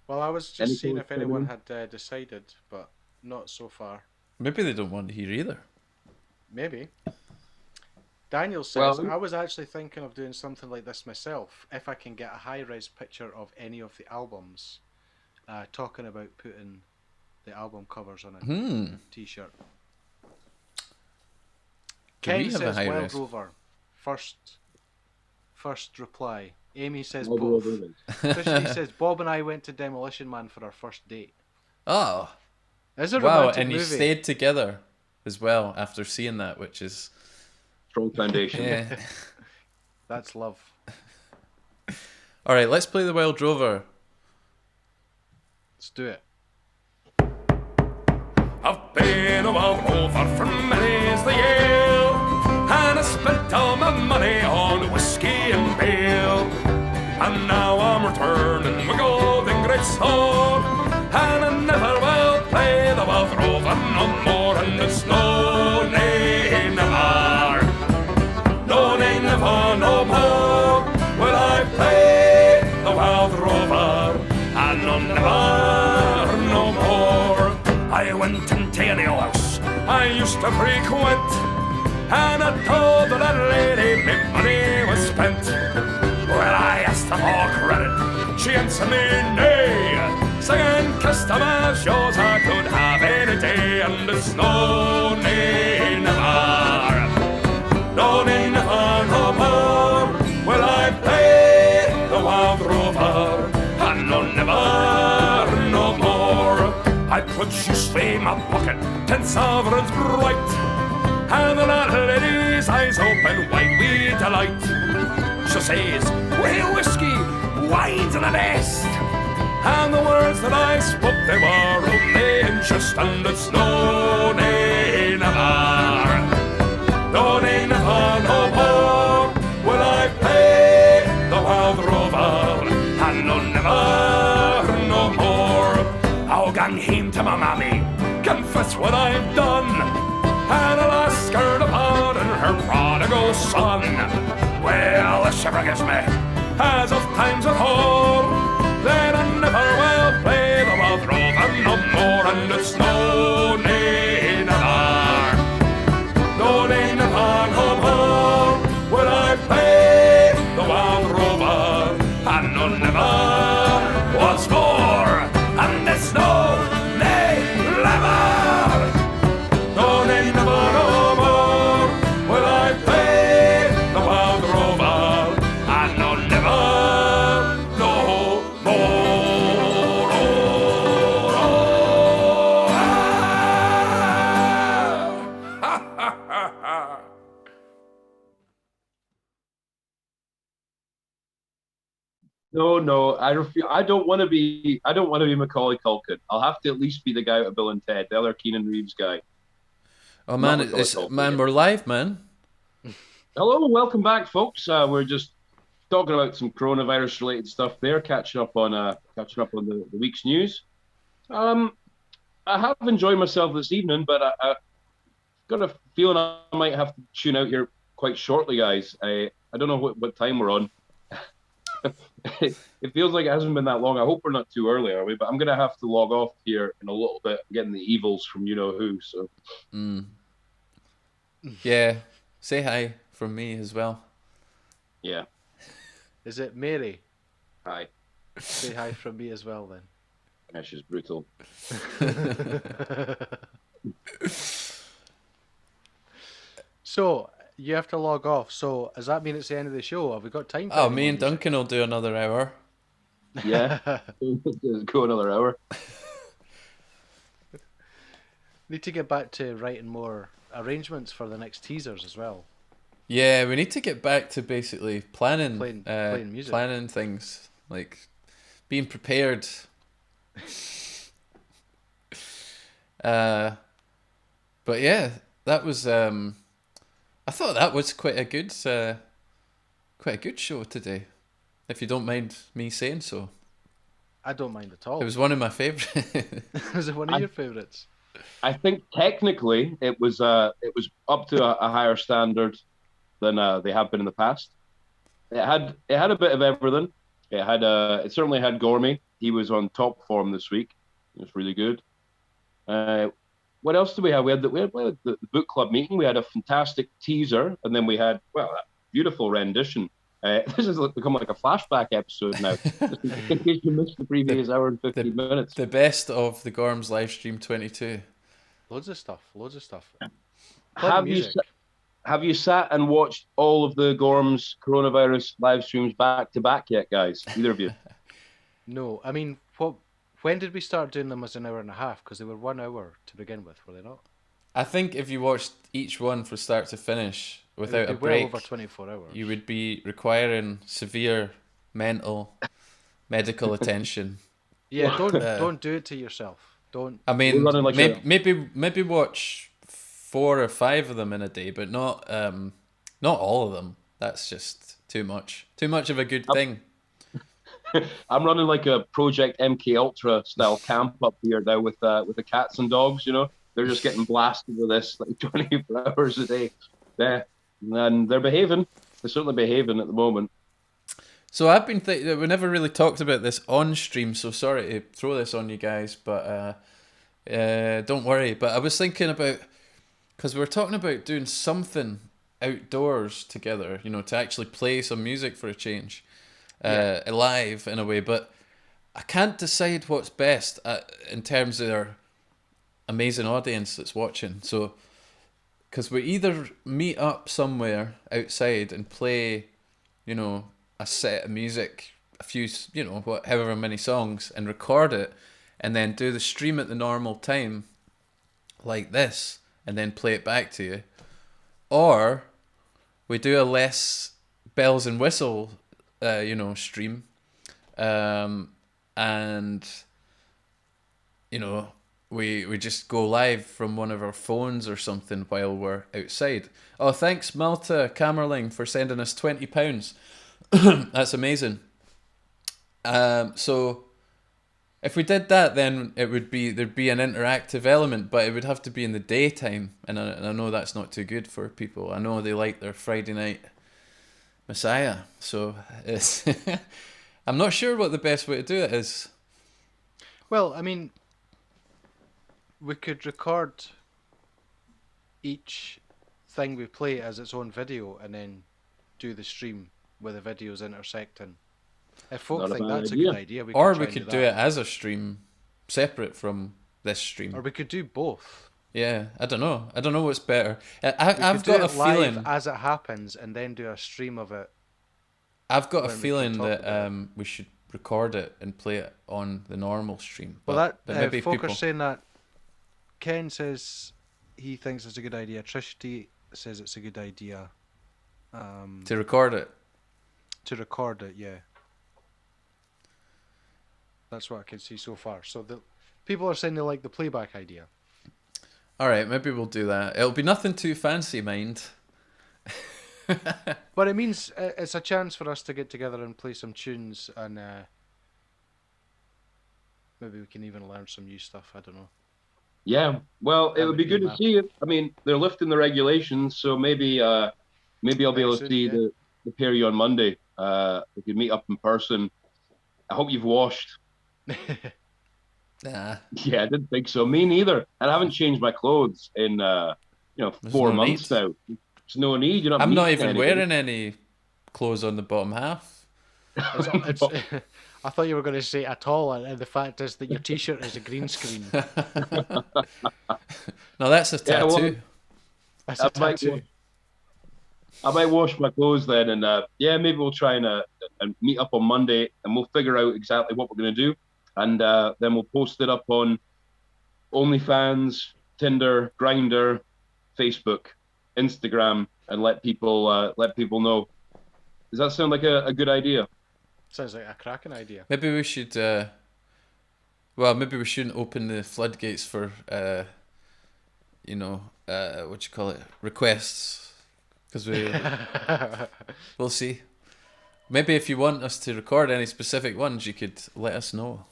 Speaker 1: Well, I was just seeing if anyone had decided, but not so far.
Speaker 2: Maybe they don't want to hear either.
Speaker 1: Maybe. Daniel says,
Speaker 3: Well,
Speaker 1: I was actually thinking of doing something like this myself, if I can get a high-res picture of any of the albums, talking about putting the album covers on a t-shirt. Ken says Wild Rover. First reply. Amy says both. Christy says Bob and I went to Demolition Man for our first date.
Speaker 2: Oh.
Speaker 1: It's a
Speaker 2: Wow,
Speaker 1: romantic
Speaker 2: and you
Speaker 1: movie.
Speaker 2: stayed together as well after seeing that, which is...
Speaker 3: Strong foundation.
Speaker 2: Yeah.
Speaker 1: That's love.
Speaker 2: All right, let's play The Wild Rover.
Speaker 1: Let's do it.
Speaker 4: I've been a wild rover for many's the year, and I spent all my money on whiskey and beer. And now I'm returning my golden great sword, and I never will play the wild rover no more. And it's no nay never, no nay never no more will I play the wild rover, and no never no more. I went into an alehouse I used to frequent, and I told that lady my money was spent. Well, I asked her for credit, she answered me nay, saying customers yours I could have any day. And it's no nay never, no nay never no more will I play the wild rover, and no never no more. I produced from my pocket 10 sovereigns bright, and the lady's eyes open wide with delight. She says, well, whiskey, wine's the best. And the words that I spoke, they were only in jest. And it's no nay never, no nay never no more will I play the wild rover, and no never no more. I'll gang home to my mammy, confess what I've done, and I'll ask her to pardon her prodigal son. Well, if she forgives me, as of times of old, then I never will play the wild rover no more. And it's no nay never, no nay never no more will I play the wild rover, and no never once more. And it's no nay never.
Speaker 3: No. I don't want to be. I don't want to be Macaulay Culkin. I'll have to at least be the guy with Bill and Ted, the other Keenan Reeves guy,
Speaker 2: Oh
Speaker 3: not
Speaker 2: man,
Speaker 3: Macaulay
Speaker 2: it's
Speaker 3: Culkin
Speaker 2: man,
Speaker 3: again.
Speaker 2: we're live, man.
Speaker 3: Hello, welcome back, folks. We're just talking about some coronavirus related stuff there, catching up on the week's news. Um, I have enjoyed myself this evening, but I got a feeling I might have to tune out here quite shortly, guys. I don't know what time we're on. It feels like it hasn't been that long. I hope we're not too early, are we? But I'm gonna have to log off here in a little bit. I'm getting the evils from you know who. So
Speaker 2: Yeah, say hi from me as well.
Speaker 3: yeah,
Speaker 1: Is it Mary?
Speaker 3: hi.
Speaker 1: Say hi from me as well then.
Speaker 3: That's just brutal.
Speaker 1: So you have to log off. So does that mean it's the end of the show? Have we got time for
Speaker 2: Oh,
Speaker 1: any
Speaker 2: me
Speaker 1: more
Speaker 2: and
Speaker 1: music?
Speaker 2: Duncan will do another hour.
Speaker 3: Yeah, go another hour.
Speaker 1: Need to get back to writing more arrangements for the next teasers as well.
Speaker 2: Yeah, we need to get back to basically planning,
Speaker 1: Playing music.
Speaker 2: planning things, like being prepared. But yeah, that was. I thought that was quite a good show today, if you don't mind me saying so.
Speaker 1: I don't mind at all.
Speaker 2: It was one of my favourite.
Speaker 1: Was it one of your favourites?
Speaker 3: I think technically it was up to a higher standard than they have been in the past. It had a bit of everything. It certainly had Gormy. He was on top form this week. It was really good. What else did we have? We had the book club meeting. We had a fantastic teaser, and then we had a beautiful rendition. This has become like a flashback episode now. Just in case you missed the previous hour and 15 minutes.
Speaker 2: The best of the Gorms live stream 22.
Speaker 1: Loads of stuff. Plenty
Speaker 3: Have you
Speaker 1: music.
Speaker 3: have you sat and watched all of the Gorms coronavirus live streams back to back yet, guys? Either of you?
Speaker 1: No, I mean, when did we start doing them as an hour and a half? Because they were 1 hour to begin with, were they not?
Speaker 2: I think if you watched each one from start to finish without a
Speaker 1: It would be well
Speaker 2: break,
Speaker 1: over 24 hours.
Speaker 2: you would be requiring severe mental medical attention.
Speaker 1: Yeah, don't do it to yourself. Don't.
Speaker 2: I mean,
Speaker 3: We're running like
Speaker 2: maybe watch 4 or 5 of them in a day, but not all of them. That's just too much. Too much of a good thing.
Speaker 3: I'm running like a Project MK Ultra style camp up here now with the cats and dogs. You know, they're just getting blasted with this like 24 hours a day. Yeah, and they're behaving. They're certainly behaving at the moment.
Speaker 2: So I've been thinking we never really talked about this on stream, so sorry to throw this on you guys, but don't worry. But I was thinking about, because we were talking about doing something outdoors together, you know, to actually play some music for a change, live in a way. But I can't decide what's best in terms of our amazing audience that's watching. So, because we either meet up somewhere outside and play, you know, a set of music, a few, you know, however many songs, and record it, and then do the stream at the normal time, like this, and then play it back to you, or we do a less bells and whistle, stream, and you know, we just go live from one of our phones or something while we're outside. Oh, thanks Malta Camerling for sending us £20. That's amazing. So if we did that, then there'd be an interactive element, but it would have to be in the daytime, and I know that's not too good for people. I know they like their Friday night Messiah, so it's I'm not sure what the best way to do it is.
Speaker 1: Well, I mean, we could record each thing we play as its own video, and then do the stream with the videos intersecting. If folk
Speaker 3: Not a
Speaker 1: think
Speaker 3: bad
Speaker 1: that's
Speaker 3: idea.
Speaker 1: a good idea, we
Speaker 2: Or
Speaker 1: could
Speaker 2: we
Speaker 1: try
Speaker 2: could
Speaker 1: and
Speaker 2: do
Speaker 1: that.
Speaker 2: it as a stream, separate from this stream.
Speaker 1: Or we could do both.
Speaker 2: Yeah, I don't know. I don't know what's better.
Speaker 1: We
Speaker 2: I've
Speaker 1: could do
Speaker 2: got a
Speaker 1: it live
Speaker 2: feeling.
Speaker 1: as it happens, and then do a stream of it.
Speaker 2: I've got a
Speaker 1: when we can
Speaker 2: feeling
Speaker 1: talk
Speaker 2: that
Speaker 1: about
Speaker 2: we should record it and play it on the normal stream.
Speaker 1: Well,
Speaker 2: but maybe
Speaker 1: folk
Speaker 2: people.
Speaker 1: are saying that. Ken says he thinks it's a good idea. Trishti says it's a good idea.
Speaker 2: To record it.
Speaker 1: To record it, yeah. That's what I can see so far. So the people are saying they like the playback idea.
Speaker 2: All right, maybe we'll do that. It'll be nothing too fancy, mind.
Speaker 1: But it means it's a chance for us to get together and play some tunes, and maybe we can even learn some new stuff. I don't know.
Speaker 3: Yeah, well, it
Speaker 1: That
Speaker 3: would
Speaker 1: would
Speaker 3: be
Speaker 1: be
Speaker 3: good to see it. I mean, they're lifting the regulations, so maybe I'll be
Speaker 1: Very
Speaker 3: able to
Speaker 1: soon,
Speaker 3: see
Speaker 1: yeah.
Speaker 3: the pair of you on Monday. We could meet up in person. I hope you've washed.
Speaker 2: Nah,
Speaker 3: Yeah, I didn't think so. Me neither. And I haven't changed my clothes in
Speaker 2: there's
Speaker 3: four
Speaker 2: no need.
Speaker 3: months now. There's no need. You're not
Speaker 2: I'm not
Speaker 3: meeting
Speaker 2: even
Speaker 3: anybody.
Speaker 2: wearing any clothes on the bottom half.
Speaker 1: It's I thought you were going to say at all, and the fact is that your T-shirt is a green screen.
Speaker 2: No, that's a
Speaker 3: Yeah, well,
Speaker 2: tattoo.
Speaker 1: That's
Speaker 3: I
Speaker 1: a
Speaker 3: might
Speaker 1: tattoo.
Speaker 3: I might wash my clothes then, and yeah, maybe we'll try and meet up on Monday, and we'll figure out exactly what we're going to do, and then we'll post it up on OnlyFans, Tinder, Grinder, Facebook, Instagram, and let people know. Does that sound like a good idea?
Speaker 1: Sounds like a cracking idea.
Speaker 2: Maybe we should. Well, maybe we shouldn't open the floodgates for, what you call it, requests, because we'll see. Maybe if you want us to record any specific ones, you could let us know.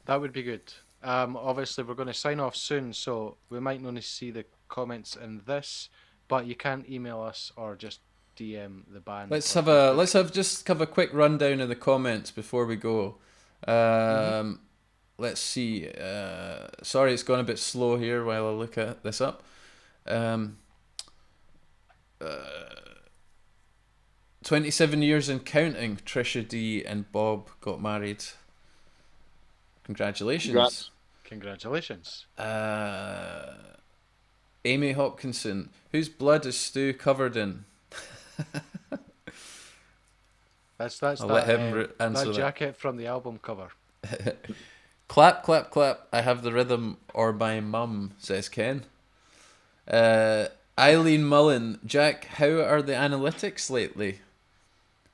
Speaker 1: That would be good. Obviously, we're going to sign off soon, so we might not see the comments in this, but you can email us or just DM the band.
Speaker 2: Let's
Speaker 1: on
Speaker 2: have a
Speaker 1: Facebook.
Speaker 2: just have a quick rundown of the comments before we go. Let's see. Sorry, it's gone a bit slow here while I look at this up. 27 years and counting. Trisha D and Bob got married. Congratulations.
Speaker 3: Congrats.
Speaker 1: Congratulations.
Speaker 2: Amy Hopkinson. Whose blood is Stu covered in?
Speaker 1: That's
Speaker 2: I'll
Speaker 1: that,
Speaker 2: let him answer
Speaker 1: that
Speaker 2: that.
Speaker 1: jacket from the album cover.
Speaker 2: Clap, clap, clap. I have the rhythm or my mum, says Ken. Eileen Mullen. Jack, how are the analytics lately?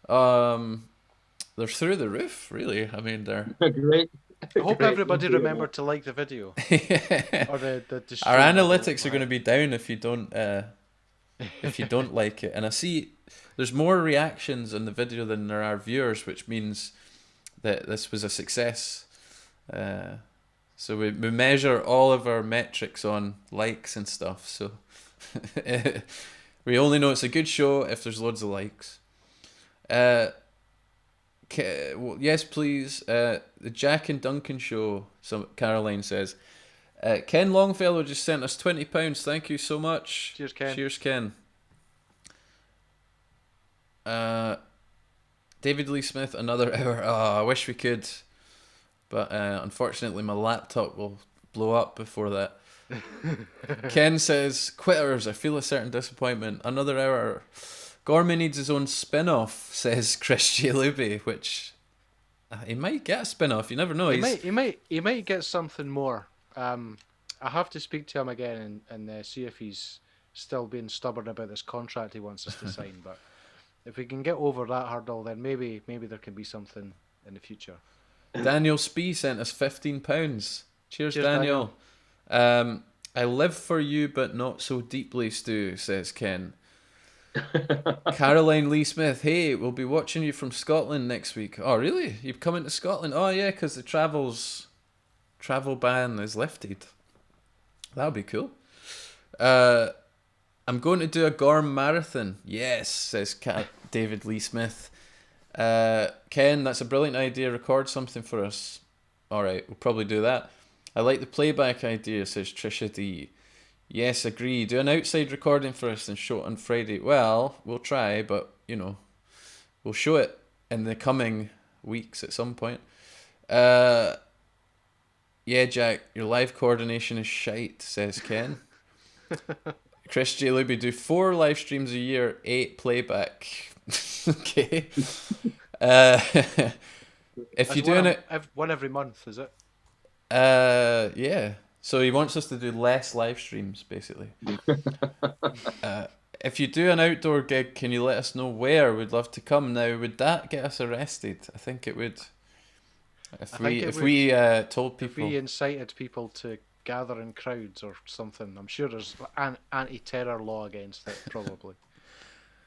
Speaker 2: They're through the roof, really. I mean, they're...
Speaker 3: Great.
Speaker 1: I hope
Speaker 3: Great.
Speaker 1: everybody remembered to like the video. Or the
Speaker 2: Our
Speaker 1: stream, I
Speaker 2: analytics
Speaker 1: don't
Speaker 2: are going to be down if you don't like it. And I see there's more reactions on the video than there are viewers, which means that this was a success. So we measure all of our metrics on likes and stuff. So we only know it's a good show if there's loads of likes. Well, yes, please. The Jack and Duncan show. So Caroline says, Ken Longfellow just sent us £20. Thank you so much.
Speaker 1: Cheers, Ken.
Speaker 2: Cheers, Ken. David Lee Smith, another hour. Oh, I wish we could, but unfortunately my laptop will blow up before that. Ken says, quitters, I feel a certain disappointment. Another hour. Gormy needs his own spin-off, says Chris J. Luby, which he might get a spin-off. You never know.
Speaker 1: He might get something more. I have to speak to him again and see if he's still being stubborn about this contract he wants us to sign. But if we can get over that hurdle, then maybe there can be something in the future.
Speaker 2: Daniel Spee sent us £15. Cheers,
Speaker 1: Cheers,
Speaker 2: Daniel. I live for you, but not so deeply, Stu, says Ken. Caroline Lee Smith, hey, we'll be watching you from Scotland next week. Oh, really? You've come into Scotland? Oh, yeah, because the travel ban is lifted. That would be cool. I'm going to do a Gorm marathon. Yes, says David Lee Smith. Ken, that's a brilliant idea. Record something for us. All right, we'll probably do that. I like the playback idea, says Trisha D. Yes, agree. Do an outside recording for us and show it on Friday. Well, we'll try, but, we'll show it in the coming weeks at some point. Yeah, Jack, your live coordination is shite, says Ken. Chris J. Luby, do 4 live streams a year, 8 playback. Okay. If you're doing it...
Speaker 1: One every month, is it?
Speaker 2: Yeah. So he wants us to do less live streams, basically. If you do an outdoor gig, can you let us know where? We'd love to come. Now, would that get us arrested? I think it would. If
Speaker 1: I
Speaker 2: we
Speaker 1: think it
Speaker 2: if
Speaker 1: would-
Speaker 2: we told
Speaker 1: If
Speaker 2: people,
Speaker 1: we incited people to gather in crowds or something, I'm sure there's an anti-terror law against it, probably.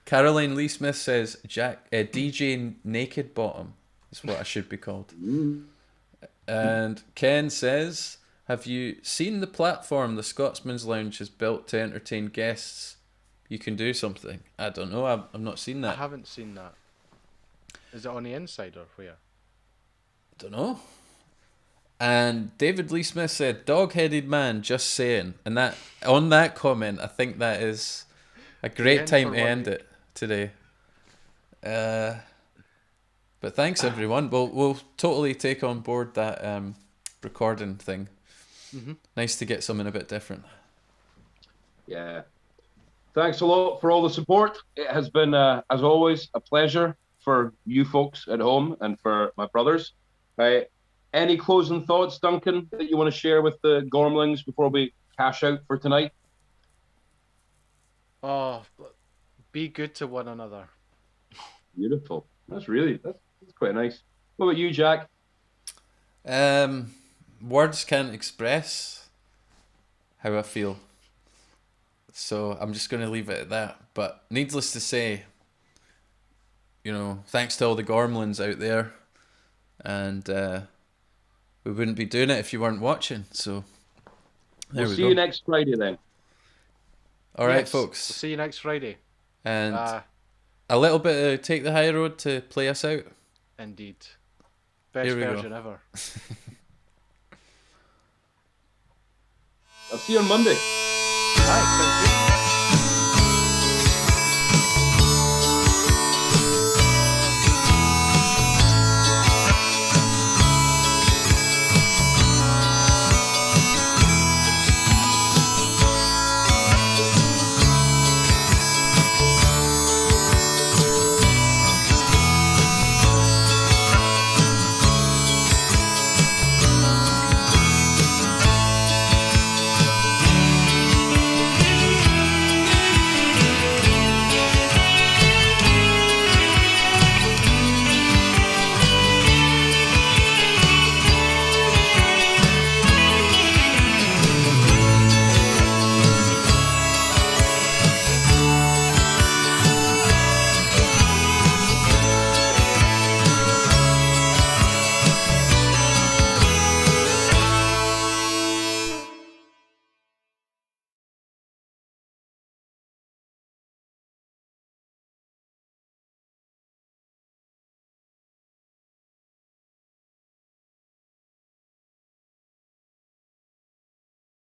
Speaker 2: Caroline Lee Smith says DJ Naked Bottom is what I should be called. And Ken says, have you seen the platform the Scotsman's Lounge has built to entertain guests? You can do something. I don't know. I've not seen
Speaker 1: I
Speaker 2: that.
Speaker 1: haven't seen that. Is it on the inside or where?
Speaker 2: Don't know. And David Lee Smith said, "Dog-headed man, just saying." And that on that comment, I think that is a great
Speaker 1: end
Speaker 2: time
Speaker 1: for
Speaker 2: to
Speaker 1: one
Speaker 2: end
Speaker 1: week.
Speaker 2: it today. But thanks everyone. We'll totally take on board that recording thing. Nice to get something a bit different.
Speaker 3: Yeah. Thanks a lot for all the support. It has been, as always, a pleasure for you folks at home and for my brothers. Any closing thoughts, Duncan, that you want to share with the Gormlings before we cash out for tonight?
Speaker 1: Oh, be good to one another.
Speaker 3: Beautiful. That's quite nice. What about you, Jack?
Speaker 2: Words can't express how I feel. So I'm just going to leave it at that. But needless to say, thanks to all the Gormlins out there. And we wouldn't be doing it if you weren't watching. So there
Speaker 3: We'll
Speaker 2: we
Speaker 3: see
Speaker 2: go.
Speaker 3: you next Friday then.
Speaker 2: All right,
Speaker 1: Yes,
Speaker 2: folks.
Speaker 1: We'll see you next Friday.
Speaker 2: And a little bit of Take the High Road to play us out.
Speaker 1: Indeed. Best
Speaker 2: Here we go.
Speaker 1: version ever.
Speaker 3: I'll see you on Monday.
Speaker 1: Aye, sounds good.